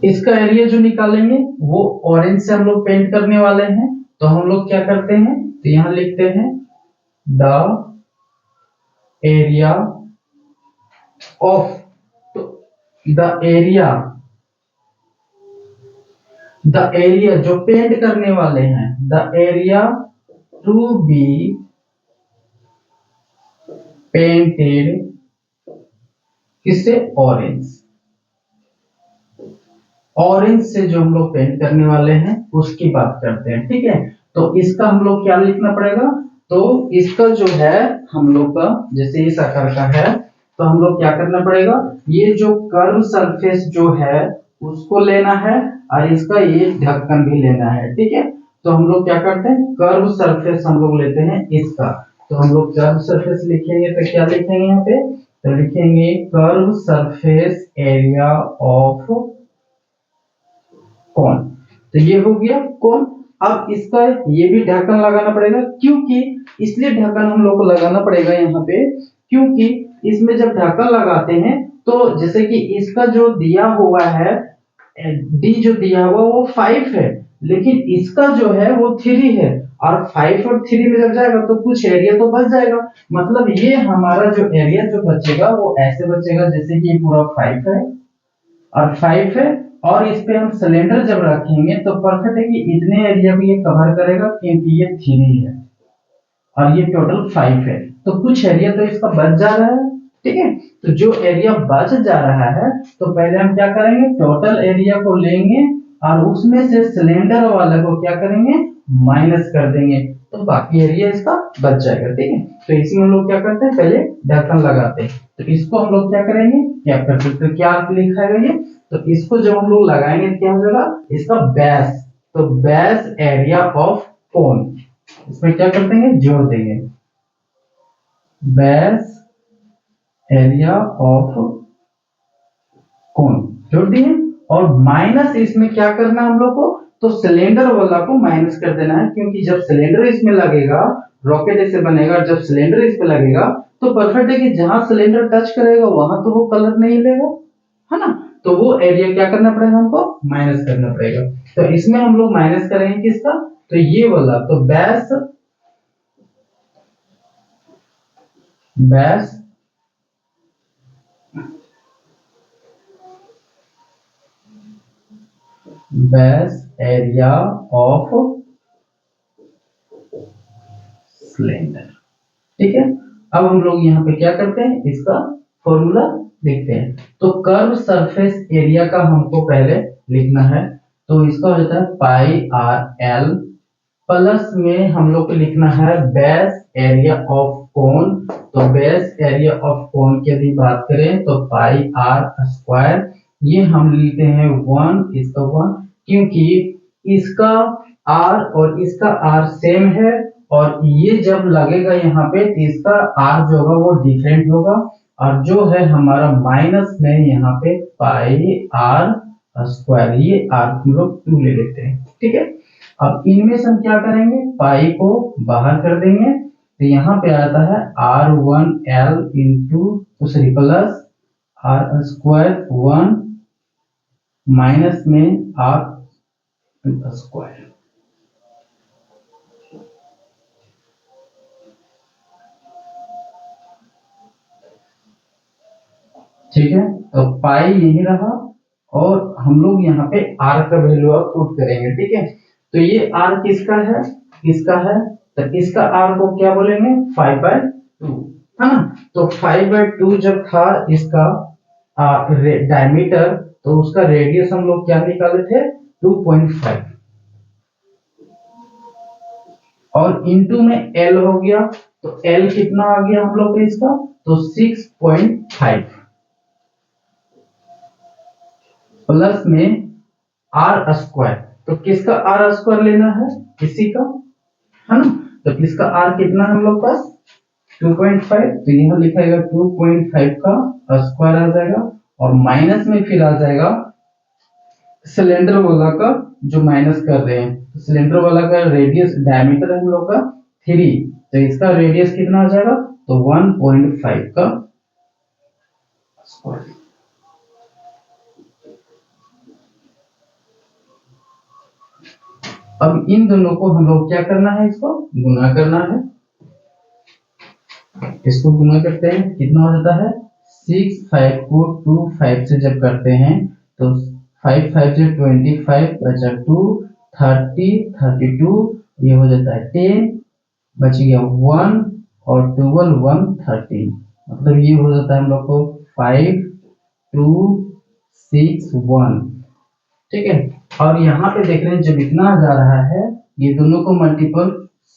इसका एरिया जो निकालेंगे वो ऑरेंज से हम लोग पेंट करने वाले हैं, तो हम लोग क्या करते हैं, तो यहां लिखते हैं द एरिया ऑफ, तो द एरिया जो पेंट करने वाले हैं, the area to be painted किससे, ऑरेंज। ऑरेंज से जो हम लोग पेंट करने वाले हैं उसकी बात करते हैं, ठीक है। तो इसका हम लोग क्या लिखना पड़ेगा, तो इसका जो है हम लोग का जैसे इस आकार का है, तो हम लोग क्या करना पड़ेगा, ये जो कर्व सरफेस जो है उसको लेना है और इसका ये ढक्कन भी लेना है, ठीक है। तो हम लोग क्या करते हैं, कर्व सरफेस हम लोग लेते हैं इसका। तो हम लोग कर्व सरफेस लिखेंगे तो क्या लिखेंगे यहाँ पे, तो लिखेंगे कर्व सरफेस एरिया ऑफ कौन, तो ये हो गया कौन। अब इसका ये भी ढक्कन लगाना पड़ेगा, क्योंकि इसलिए ढक्कन हम लोग को लगाना पड़ेगा यहाँ पे, क्योंकि इसमें जब ढक्कन लगाते हैं तो जैसे कि इसका जो दिया हुआ है डी जो दिया हुआ वो 5 है, लेकिन इसका जो है वो 3 है, और 5 और 3 में जब जाएगा तो कुछ एरिया तो बच जाएगा। मतलब ये हमारा जो एरिया जो बचेगा वो ऐसे बचेगा जैसे कि ये पूरा 5 है और 5 है, और इस पे हम सिलेंडर जब रखेंगे तो परफेक्ट है कि इतने एरिया को ये कवर करेगा, क्योंकि ये 3 है और ये टोटल 5 है, तो कुछ एरिया तो इसका बच जा रहा है, ठीक है। तो जो एरिया बच जा रहा है तो पहले हम क्या करेंगे, टोटल एरिया को लेंगे और उसमें से सिलेंडर वाले को क्या करेंगे, माइनस कर देंगे, तो बाकी एरिया इसका बच जाएगा, ठीक है। तो इसमें हम लोग क्या करते हैं, पहले ढक्कन लगाते हैं। तो इसको हम लोग क्या करेंगे, क्या करते हैं, तो क्या लिखा है ये, तो इसको जब हम लोग लगाएंगे क्या हो जाएगा, इसका बेस, तो बेस एरिया ऑफ कोन, इसमें क्या करते हैं, जोड़ देंगे बेस एरिया ऑफ कोन, जोड़ दिए। और माइनस इसमें क्या करना है हम लोग को, तो सिलेंडर वाला को माइनस कर देना है, क्योंकि जब सिलेंडर इसमें लगेगा, रॉकेट ऐसे बनेगा, जब सिलेंडर इस पे लगेगा तो परफेक्ट है कि जहां सिलेंडर टच करेगा वहां तो वो कलर नहीं लेगा, है ना। तो वो एरिया क्या करना पड़ेगा, हमको माइनस करना पड़ेगा। तो इसमें हम लोग माइनस करेंगे किसका, तो ये वाला, तो base base base area of cylinder, ठीक है। अब हम लोग यहाँ पे क्या करते हैं, इसका फॉर्मूला लिखते हैं। तो कर्व सरफेस एरिया का हमको पहले लिखना है, तो इसका हो जाता है पाई आर एल, प्लस में हम लोग को लिखना है बेस एरिया ऑफ कोन। तो बेस एरिया ऑफ कोन की यदि बात करें तो पाई आर स्क्वायर, ये हम लेते हैं 1, इसका 1, क्योंकि इसका आर और इसका आर सेम है, और ये जब लगेगा यहाँ पे तो इसका आर जो होगा वो डिफरेंट होगा, और जो है हमारा माइनस में यहाँ पे पाई आर स्क्वायर, ये आर हम लोग 2 ले लेते हैं, ठीक है। अब इनमें से हम क्या करेंगे, पाई को बाहर कर देंगे, तो यहाँ पे आता है R1L into sorry plus R square 1 minus में आर स्क्वायर, ठीक है। तो पाई यही रहा, और हम लोग यहाँ पे आर का वैल्यू अब पुट करेंगे, ठीक है। तो ये आर किसका है, इसका है, तो इसका आर को क्या बोलेंगे, 5/2, है ना। तो 5/2 जब था इसका डायमीटर, तो उसका रेडियस हम लोग क्या निकाले थे, 2.5, और इनटू में एल हो गया, तो एल कितना आ गया हम लोग का इसका, तो 6.5, प्लस में आर स्क्वायर, तो किसका आर स्क्वायर लेना है, इसी का, है ना। तो इसका आर कितना है हम लोग पास, 2.5, तो यहाँ लिखाएगा 2.5 का स्क्वायर आ जाएगा, और माइनस में फिर आ जाएगा सिलेंडर वाला का जो माइनस कर रहे हैं, तो सिलेंडर वाला का रेडियस डायमीटर है हम लोग का 3, तो इसका रेडियस कितना आ जाएगा, तो 1.5 का स्क्वायर। अब इन दोनों को हम लोग क्या करना है, इसको गुना करना है, इसको गुना करते हैं, कितना हो जाता है 6, 5 को 2 5 से जब करते हैं तो 5 5 से 25 बचा 2 30 32, ये हो जाता है 10, बच गया 1 और 12 1 13, मतलब ये हो जाता है हम लोग को 5 2 6 1, ठीक है। और यहाँ पे देख रहे हैं जब इतना जा रहा है ये दोनों को मल्टीपल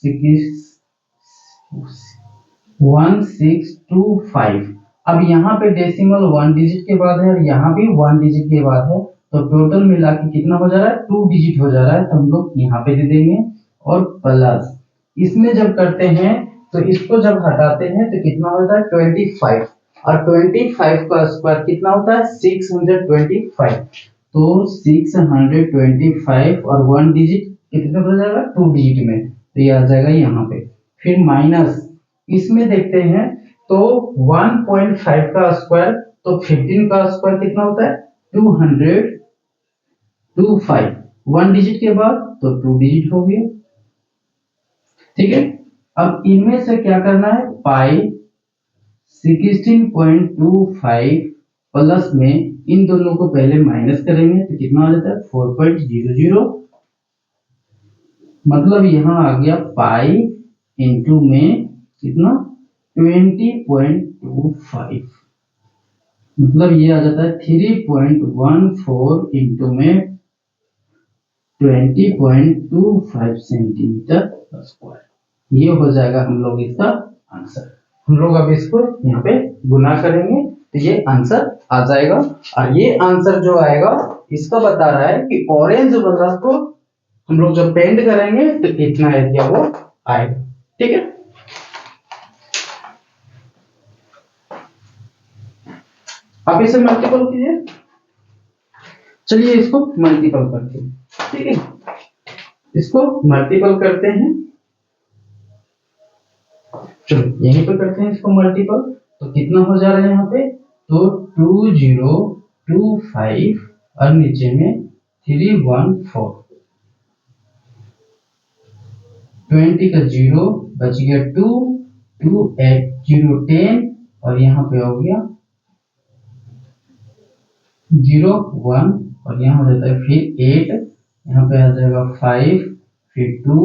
1625। अब यहाँ पे डेसिमल 1 डिजिट के बाद है और यहाँ भी 1 डिजिट के बाद है, तो टोटल मिला के कितना हो जा रहा है 2 डिजिट हो जा रहा है, तो हम लोग यहाँ पे दे देंगे। और प्लस इसमें जब करते हैं तो इसको जब हटाते हैं तो कितना होता है 25, और 25 का स्क्वायर कितना होता है 625, तो 625 और 1 डिजिट कितने हो जाएगा 2 डिजिट में, तो ये आ जाएगा यहाँ पे। फिर माइनस इसमें देखते हैं तो 1.5 का स्क्वायर, तो 15 का स्क्वायर कितना होता है 225, 1 डिजिट के बाद तो 2 डिजिट हो गया। ठीक है, अब इनमें से क्या करना है पाई 16.25 प्लस में इन दोनों को पहले माइनस करेंगे तो कितना आ जाता है 4.00, मतलब यहाँ आ गया पाई इंटू में कितना 20.25, मतलब ये आ जाता है 3.14 इंटू में 20.25 सेंटीमीटर स्क्वायर। ये हो जाएगा हम लोग इसका आंसर। हम लोग अब इसको यहाँ पे गुना करेंगे तो ये आंसर आ जाएगा, और ये आंसर जो आएगा इसका बता रहा है कि ऑरेंज वाला को हम लोग जब पेंट करेंगे तो कितना एरिया वो आएगा। ठीक है, आप इसे मल्टीपल कीजिए, चलिए इसको मल्टीपल करते हैं। ठीक है, इसको मल्टीपल करते हैं, चलो यहीं पर करते हैं इसको मल्टीपल, तो कितना हो जा रहा है यहाँ पे तो 2025 और नीचे में 314, 20 का 0 बच गया 2, 2 8 0 10 और यहाँ पे हो गया 0 1 और यहाँ हो जाता है फिर 8, यहाँ पे आ जाएगा 5 फिर 2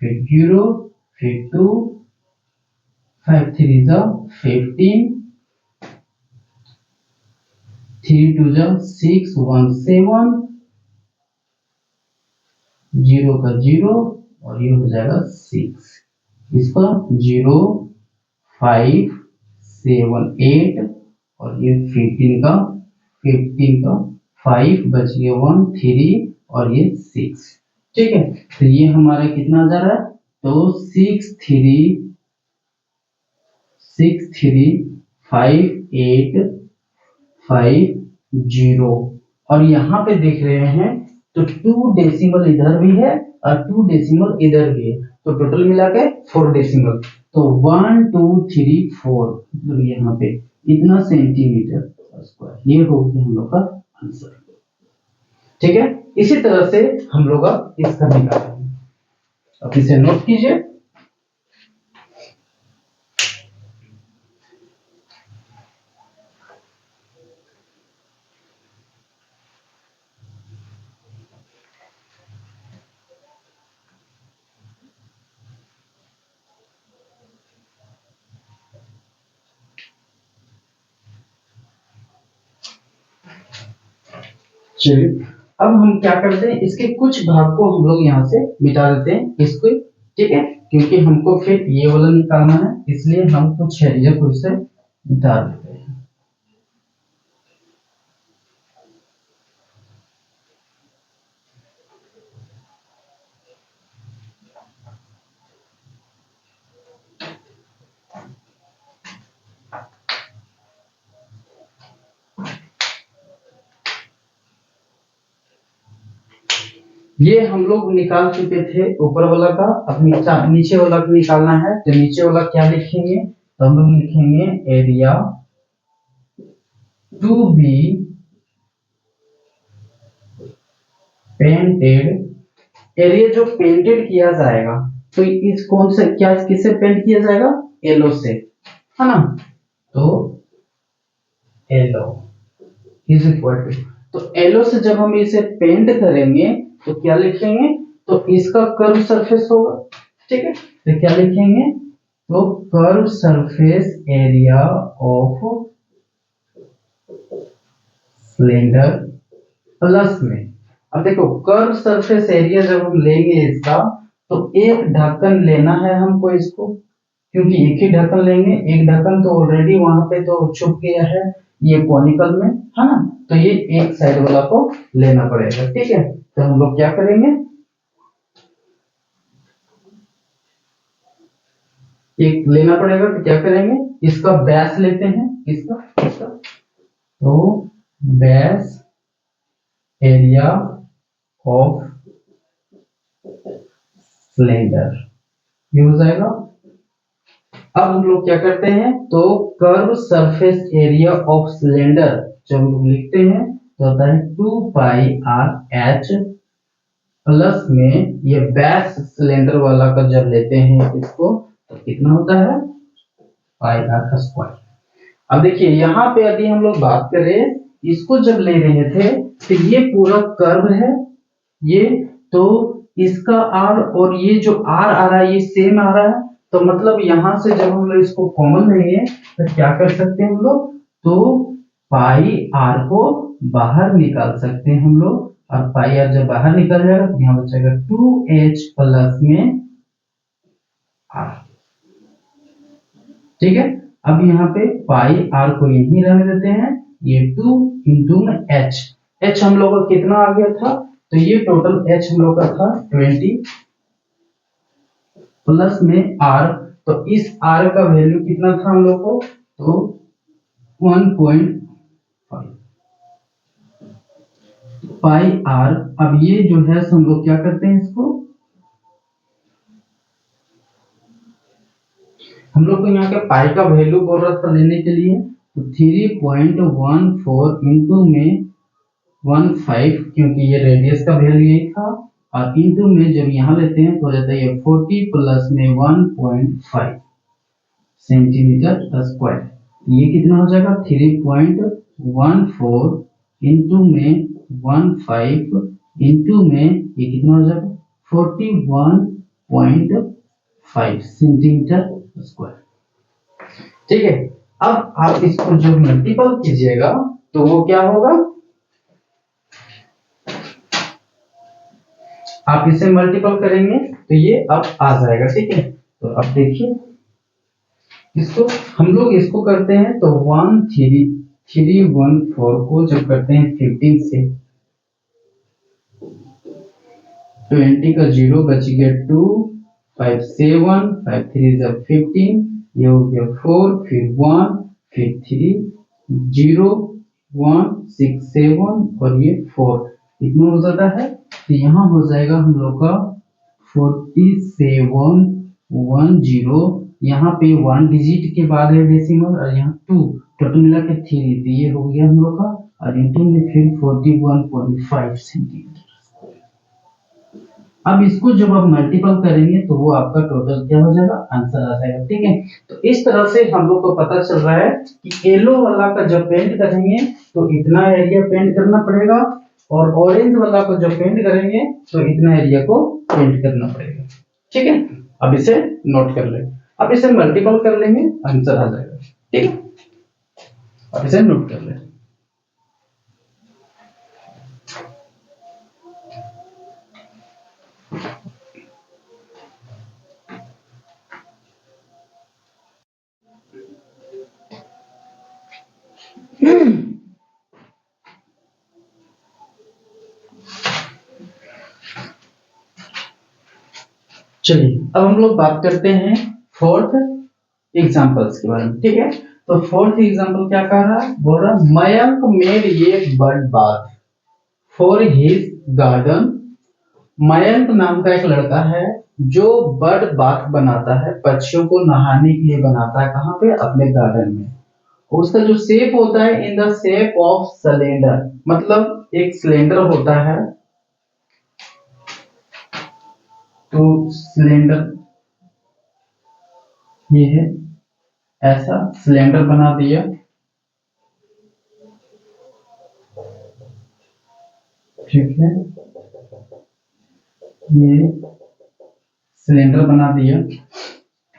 फिर 0 फिर 2 5 3 जा 15, 3 2 जा 6 1 7, 0 का 0 और ये हो जाएगा 6, इसका 0 5 7 8 और ये 15 का 5 बच गया 1 3 और ये 6। ठीक है, तो ये हमारा कितना आ जा रहा है तो 6358550, और यहाँ पे देख रहे हैं तो 2 डेसिमल इधर भी है और 2 डेसिमल इधर भी है, तो टोटल मिला के 4 डेसिमल, तो 1 2 3 4 मतलब यहाँ पे इतना सेंटीमीटर स्क्वायर, ये हो गया हम लोग का आंसर। ठीक है, इसी तरह से हम लोग इसका निकालेंगे, अब इसे नोट कीजिए। चलिए अब हम क्या करते हैं इसके कुछ भाग को हम लोग यहाँ से मिटा देते हैं इसको। ठीक है, क्योंकि हमको फिर ये वाला निकालना है इसलिए हम कुछ एरिया को इससे मिटा देते हैं। ये हम लोग निकाल चुके थे ऊपर वाला का, अब नीचे वाला को निकालना है, तो नीचे वाला क्या लिखेंगे तो हम लोग लिखेंगे area to be painted, area जो पेंटेड किया जाएगा तो इस कौन से क्या किससे पेंट किया जाएगा येलो से, है ना, तो येलो इज इक्वल टू, तो येलो से जब हम इसे पेंट करेंगे तो क्या लिखेंगे तो इसका कर्व सरफेस होगा। ठीक है, तो क्या लिखेंगे तो curve surface area of cylinder plus में अब देखो कर्व सरफेस एरिया जब हम लेंगे इसका, तो एक ढक्कन लेना है हमको इसको, क्योंकि एक ही ढक्कन लेंगे, एक ढक्कन तो ऑलरेडी वहां पे तो छुप गया है ये कॉनिकल में, है ना, तो ये एक साइड वाला को लेना पड़ेगा। ठीक है, तो हम लोग क्या करेंगे, एक लेना पड़ेगा, तो क्या करेंगे, इसका बैस लेते हैं, इसका तो बैस एरिया ऑफ सिलेंडर ये हो जाएगा। अब हम लोग क्या करते हैं, तो curve surface area of cylinder जब हम लोग लिखते हैं तो होता है 2 पाई आर एच, प्लस में ये बैस सिलेंडर वाला का जब लेते हैं इसको तो कितना होता है पाई आर स्क्वायर। अब देखिए यहाँ पे यदि हम लोग बात करें, इसको जब ले रहे थे तो ये पूरा कर्व है ये, तो इसका आर और ये जो आर आ रहा है ये सेम आ रहा है, तो मतलब यहां से जब हम लोग इसको कॉमन लेंगे तो क्या कर सकते हैं हम लोग, तो पाई आर को बाहर निकाल सकते हैं हम लोग, और पाई आर जब बाहर निकल जाएगा तो यहाँ बचेगा 2h प्लस में आर। ठीक है, अब यहाँ पे पाई आर को यही रहने देते हैं, ये 2 इंटू में h हम लोग का कितना आ गया था, तो ये टोटल h हम लोग का था 20 प्लस में r, तो इस r का वैल्यू कितना था हम लोग को, तो 1.5 पाई r। अब ये जो है हम लोग क्या करते हैं, इसको हम लोग को यहाँ के पाई का वैल्यू बोल रहा था लेने के लिए, तो 3.14 इंटू में 15, क्योंकि ये रेडियस का वैल्यू यही था, और इंटू में जब यहाँ लेते हैं तो हो जाता है ये 40 प्लस में 1.5 सेंटीमीटर स्क्वायर। ये कितना हो जाएगा 3.14 इंटू में 15 इंटू में ये कितना हो जाएगा 41.5 सेंटीमीटर स्क्वायर। ठीक है, अब आप इसको जो मल्टीपल कीजिएगा तो वो क्या होगा, आप इसे मल्टीपल करेंगे तो ये अब आ जाएगा। ठीक है, तो अब देखिए इसको हम लोग इसको करते हैं तो 1314 को जब करते हैं 15 से 20 का 0 बच गया 2 5 7 5 3 जब 15, ये हो गया 4 फिर 1 फिर 3 0 1 6 7 और ये 4 इतना हो जाता है, तो यहाँ हो जाएगा हम लोग का 4710, यहाँ पे 1 डिजिट के बाद है डेसिमल और यहाँ 2, टोटल मिला के 3, तो ये हो गया हम लोग का, और इंटू में फिर 41.5 सेंटीमीटर। अब इसको जब आप मल्टीपल करेंगे तो वो आपका टोटल क्या हो जाएगा, आंसर आ जाएगा। ठीक है, तो इस तरह से हम लोग को पता चल रहा है कि येलो वाला का जब पेंट करेंगे तो इतना एरिया पेंट करना पड़ेगा, और ऑरेंज वाला को जब पेंट करेंगे तो इतना एरिया को पेंट करना पड़ेगा। ठीक है, अब इसे नोट कर ले, अब इसे मल्टीपल कर लेंगे आंसर आ जाएगा। ठीक है, अब इसे नोट कर ले। चलिए अब हम लोग बात करते हैं फोर्थ एग्जांपल्स के बारे में। ठीक है, तो फोर्थ एग्जांपल क्या कह रहा है, बोल रहा मयंक मेड ये bird bath for his garden. Mayank नाम का एक लड़का है जो बर्ड बाथ बनाता है, पक्षियों को नहाने के लिए बनाता है, कहाँ पे, अपने गार्डन में। उसका जो शेप होता है इन द शेप ऑफ सिलेंडर, मतलब एक सिलेंडर होता है, तो सिलेंडर ये है, ऐसा सिलेंडर बना दिया, ठीक है, ये सिलेंडर बना दिया,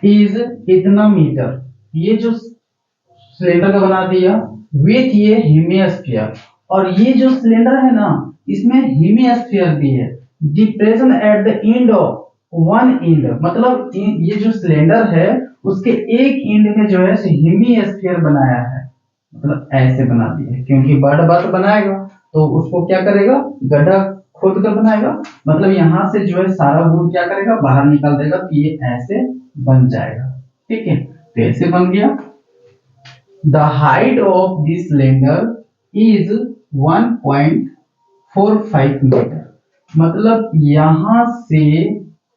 इज इतना मीटर, ये जो सिलेंडर का बना दिया विथ ये हेमिस्फीयर, और ये जो सिलेंडर है ना इसमें हेमिस्फीयर भी है। Depression at the end of one and, मतलब ये जो सिलेंडर है उसके एक एंड में जो है हेमिस्फीयर बनाया है, मतलब ऐसे बना दिया है, क्योंकि बर्ड बाथ बनाएगा तो उसको क्या करेगा, गड्ढा खोद कर बनाएगा, मतलब यहां से जो है सारा वुड क्या करेगा, बाहर निकाल देगा, तो ये ऐसे बन जाएगा। ठीक है, तो ऐसे बन गया। The height of this cylinder is 1.45 metre, मतलब यहां से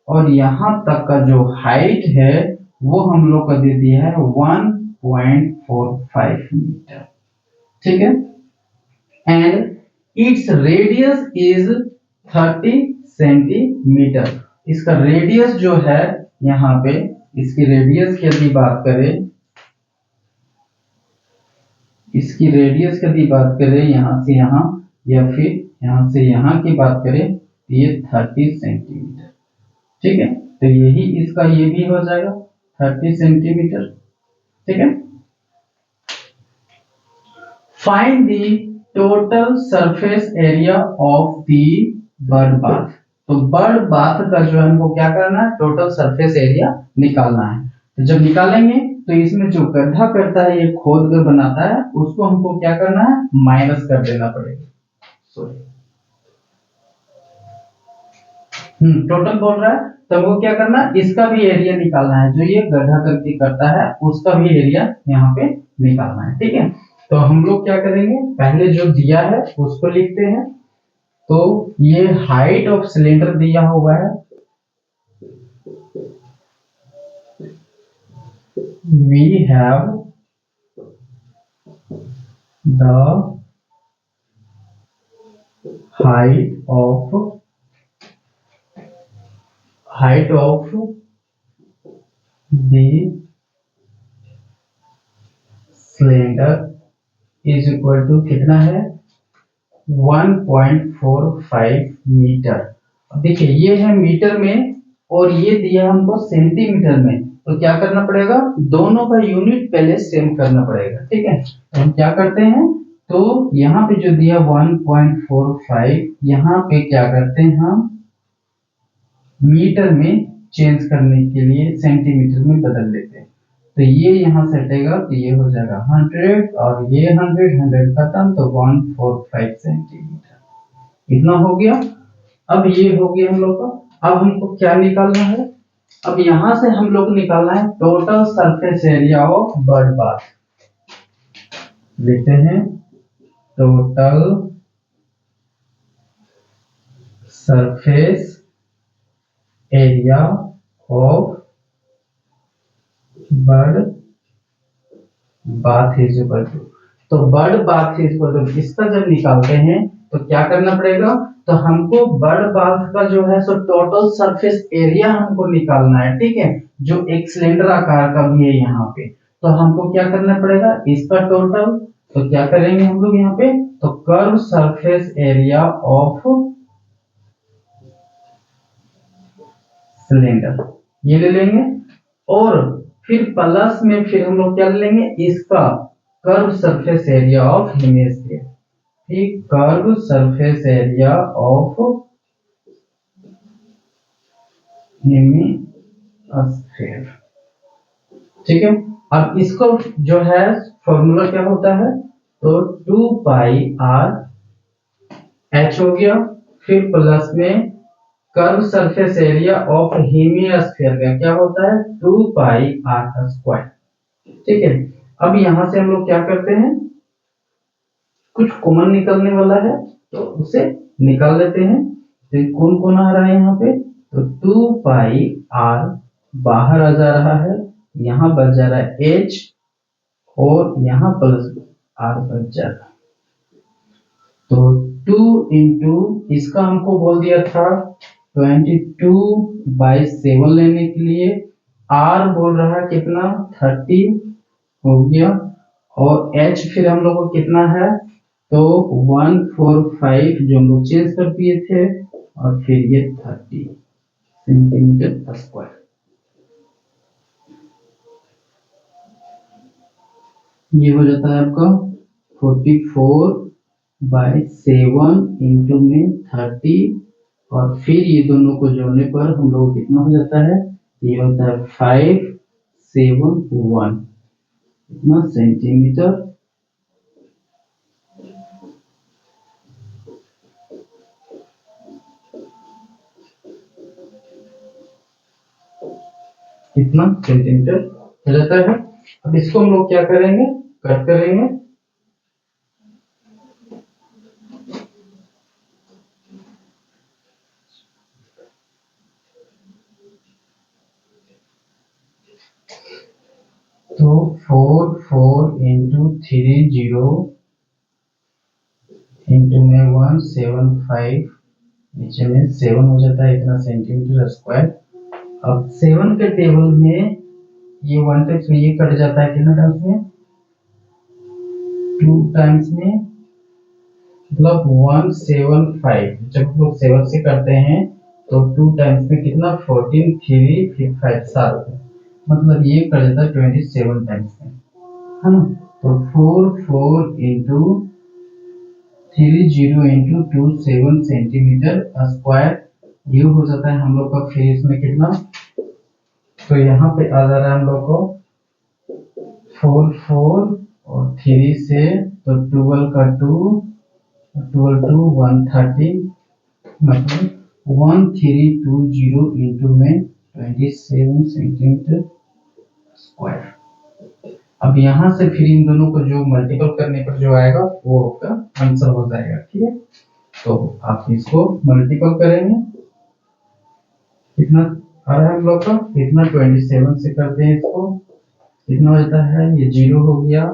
और यहां तक का जो हाइट है वो हम लोग को दे दिया है 1.45 मीटर। ठीक है, and its radius is 30 centimetre. इसका रेडियस जो है यहाँ पे, इसकी रेडियस की यदि बात करें, इसकी रेडियस की यदि बात करें यहां से यहां या फिर यहां से यहां की बात करें तो ये 30 सेंटीमीटर। ठीक है, तो यही इसका ये भी हो जाएगा 30 सेंटीमीटर। ठीक है, find the total surface area of the bird bath. तो बर्ड बाथ का जो है हमको क्या करना है, टोटल सरफेस एरिया निकालना है। तो जब निकालेंगे तो इसमें जो गड्ढा करता है, ये खोद कर बनाता है, उसको हमको क्या करना है, माइनस कर देना पड़ेगा। सॉरी, टोटल बोल रहा है तो हमको क्या करना है, इसका भी एरिया निकालना है, जो ये गड्ढा करके करता है उसका भी एरिया यहाँ पे निकालना है। ठीक है, तो हम लोग क्या करेंगे, पहले जो दिया है उसको लिखते हैं। तो ये हाइट ऑफ सिलेंडर दिया हुआ है, we have the height of the cylinder is equal to कितना है, 1.45 मीटर। अब देखिए ये है मीटर में और ये दिया हमको सेंटीमीटर में, तो क्या करना पड़ेगा, दोनों का यूनिट पहले सेम करना पड़ेगा। ठीक है, तो हम क्या करते हैं, तो यहाँ पे जो दिया 1.45, यहाँ पे क्या करते हैं हम मीटर में चेंज करने के लिए सेंटीमीटर में बदल देते हैं। तो ये यहाँ से हटेगा तो ये हो जाएगा 100 और ये 100 खत्म, तो 145 सेंटीमीटर इतना हो गया। अब ये हो गया हम लोग का। अब हमको क्या निकालना है, अब यहां से हम लोग निकालना है total surface area of bird bath. लिखते हैं total surface area of bird bath is equal to, तो bird bath is equal to, इसका जब निकालते हैं तो क्या करना पड़ेगा, तो हमको बर्ड बाथ का जो है सो टोटल सरफेस एरिया हमको निकालना है। ठीक है, जो एक सिलेंडर आकार का भी है यहाँ पे, तो हमको क्या करना पड़ेगा, इसका टोटल, तो क्या करेंगे हम लोग यहाँ पे, तो curve surface area of cylinder ये ले लेंगे, और फिर प्लस में फिर हम लोग क्या ले लेंगे, इसका curve surface area of hemisphere. ठीक, curve surface area of hemisphere. ठीक है, अब इसको जो है फॉर्मूला क्या होता है, तो 2 पाई आर एच हो गया, फिर प्लस में curve surface area of hemisphere का क्या होता है, 2 पाई आर स्क्वायर। ठीक है, अब यहां से हम लोग क्या करते हैं, कुछ कॉमन निकलने वाला है तो उसे निकाल लेते हैं। तो कौन कौन आ रहा है यहाँ पे, तो 2 पाई आर बाहर आ जा रहा है, यहाँ बच जा रहा है एच और यहाँ प्लस आर बच जा रहा है। तो 2 इंटू इसका हमको बोल दिया था 22/7 लेने के लिए, आर बोल रहा है कितना 30 हो गया, और एच फिर हम लोग को कितना है, तो 145 जो हम लोग चेंज कर दिए थे, और फिर ये 30 सेंटीमीटर स्क्वायर। ये हो जाता है आपका 44 बाय 7 इंटू में 30 और फिर ये दोनों को जोड़ने पर हम लोग कितना हो जाता है, ये होता है 571 कितना सेंटीमीटर कितना सेंटीमीटर हो जाता है। अब इसको हम लोग क्या करेंगे, कट करेंगे। तो 4 इंटू 30 इंटू में 175 नीचे में 7 हो जाता है इतना सेंटीमीटर स्क्वायर। अब 7 के टेबल में ये 1 टाइम्स में ये कट जाता है कितना टाइम्स में, 2 टाइम्स में, मतलब 175। जब हम लोग 7 से करते हैं तो 2 टाइम्स में कितना 14 3 फिर 5 7, मतलब ये कर जाता है 27 टाइम्स में, है ना। तो 4 इंटू 30 इंटू 27 सेंटीमीटर स्क्वायर ये हो जाता है हम लोग का। फिर इसमें कितना, तो यहाँ पे आ जा रहा है हम लोग को 4 और 3 से तो 12 का 2 12 2 130 मतलब 1320 इंटू में 27 सेंटीमीटर स्क्वायर। अब यहाँ से फिर इन दोनों को जो मल्टीपल करने पर जो आएगा वो आपका आंसर हो जाएगा, ठीक है। तो आप इसको मल्टीपल करेंगे, कितना आ रहा है हम लोग का, कितना 27 से करते हैं इसको, कितना हो जाता है, ये 0 हो गया,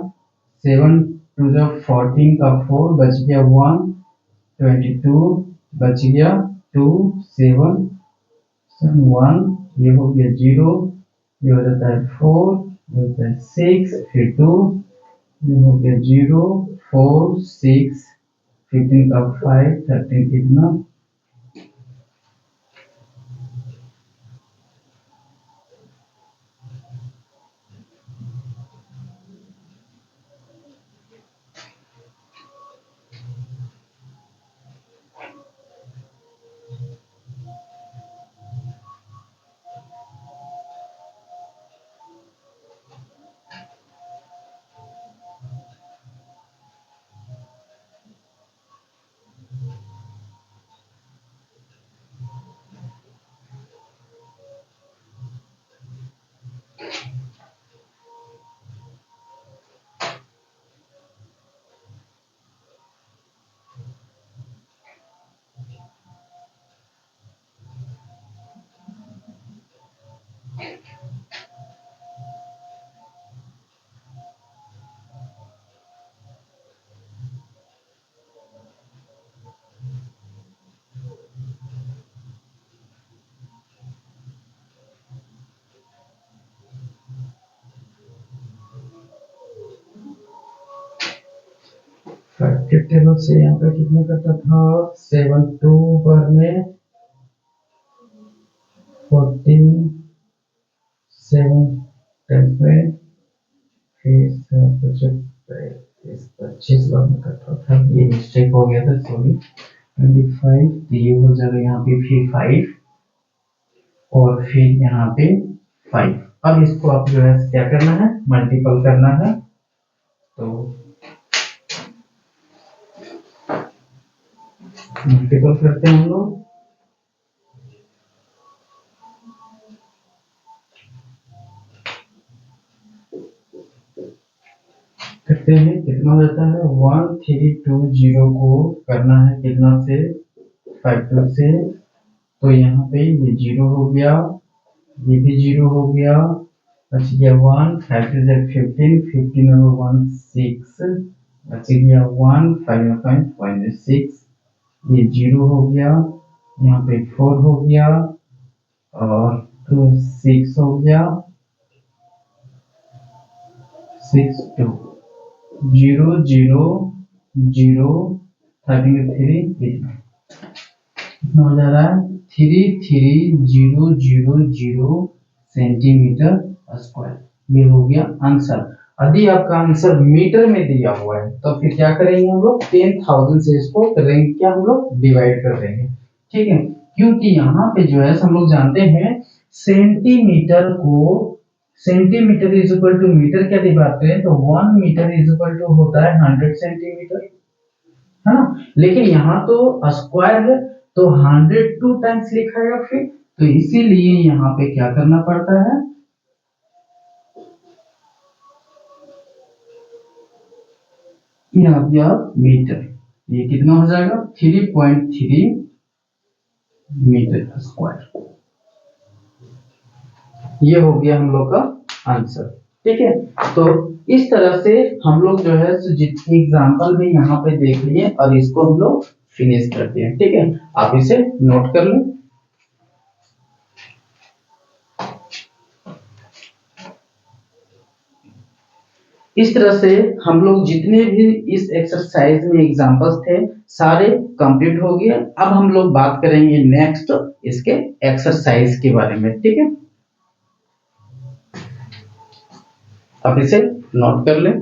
7 टू जो 14 का 4 बच गया 1 22 बच गया 2 7 1 ये हो गया 0, ये हो जाता है 4 ये होता है 6 फिर 2 ये हो गया 0 4 6 15 का 5 13 कितना 5 टेबल से यहाँ पे कितने करता था 7 2 बार में 14 7 10 में फिर 25 बार में करता था, ये मिस्टेक हो गया था सॉरी 25 तो ये हो जाएगा यहाँ पे फिर 5 और फिर यहाँ पे 5। अब इसको आप जो है क्या करना है, मल्टीपल करना है। तो मल्टीपल करते हैं हम लोग, करते हैं कितना हो जाता है 1320 को करना है कितना से 5 से, तो यहाँ पे ये 0 हो गया, ये भी 0 हो गया, बच गया 1 5 से 15 15 और 1 6 बच गया 1 5 6 ये 0 हो गया, यहाँ पे 4 हो गया और 6 हो गया 6 2 0 0 0 33 कितना हो जा रहा है 33000 सेंटीमीटर स्क्वायर, ये हो गया आंसर। यदि आपका आंसर मीटर में दिया हुआ है तो फिर क्या करेंगे हम लोग 10,000 से इसको करेंगे क्या, हम लोग डिवाइड कर देंगे। ठीक है, क्योंकि यहाँ पे जो है हम लोग जानते हैं सेंटीमीटर को, centimetre is equal to metre क्या दिखाते हैं, तो 1 मीटर इज इक्वल टू होता है 100 सेंटीमीटर, है ना। लेकिन यहाँ तो स्क्वायर है तो 102 टाइम्स लिखा है फिर, तो इसीलिए यहाँ पे क्या करना पड़ता है, यहाँ मीटर, ये कितना हो जाएगा 3.3 मीटर स्क्वायर। ये हो गया हम लोग का आंसर। ठीक है, तो इस तरह से हम लोग जो है जितनी एग्जांपल भी यहाँ पे देख लिए और इसको हम लोग फिनिश करते हैं। ठीक है, आप इसे नोट कर लें। इस तरह से हम लोग जितने भी इस एक्सरसाइज में एग्जांपल्स थे सारे कंप्लीट हो गए। अब हम लोग बात करेंगे नेक्स्ट इसके एक्सरसाइज के बारे में। ठीक है, आप इसे नोट कर लें।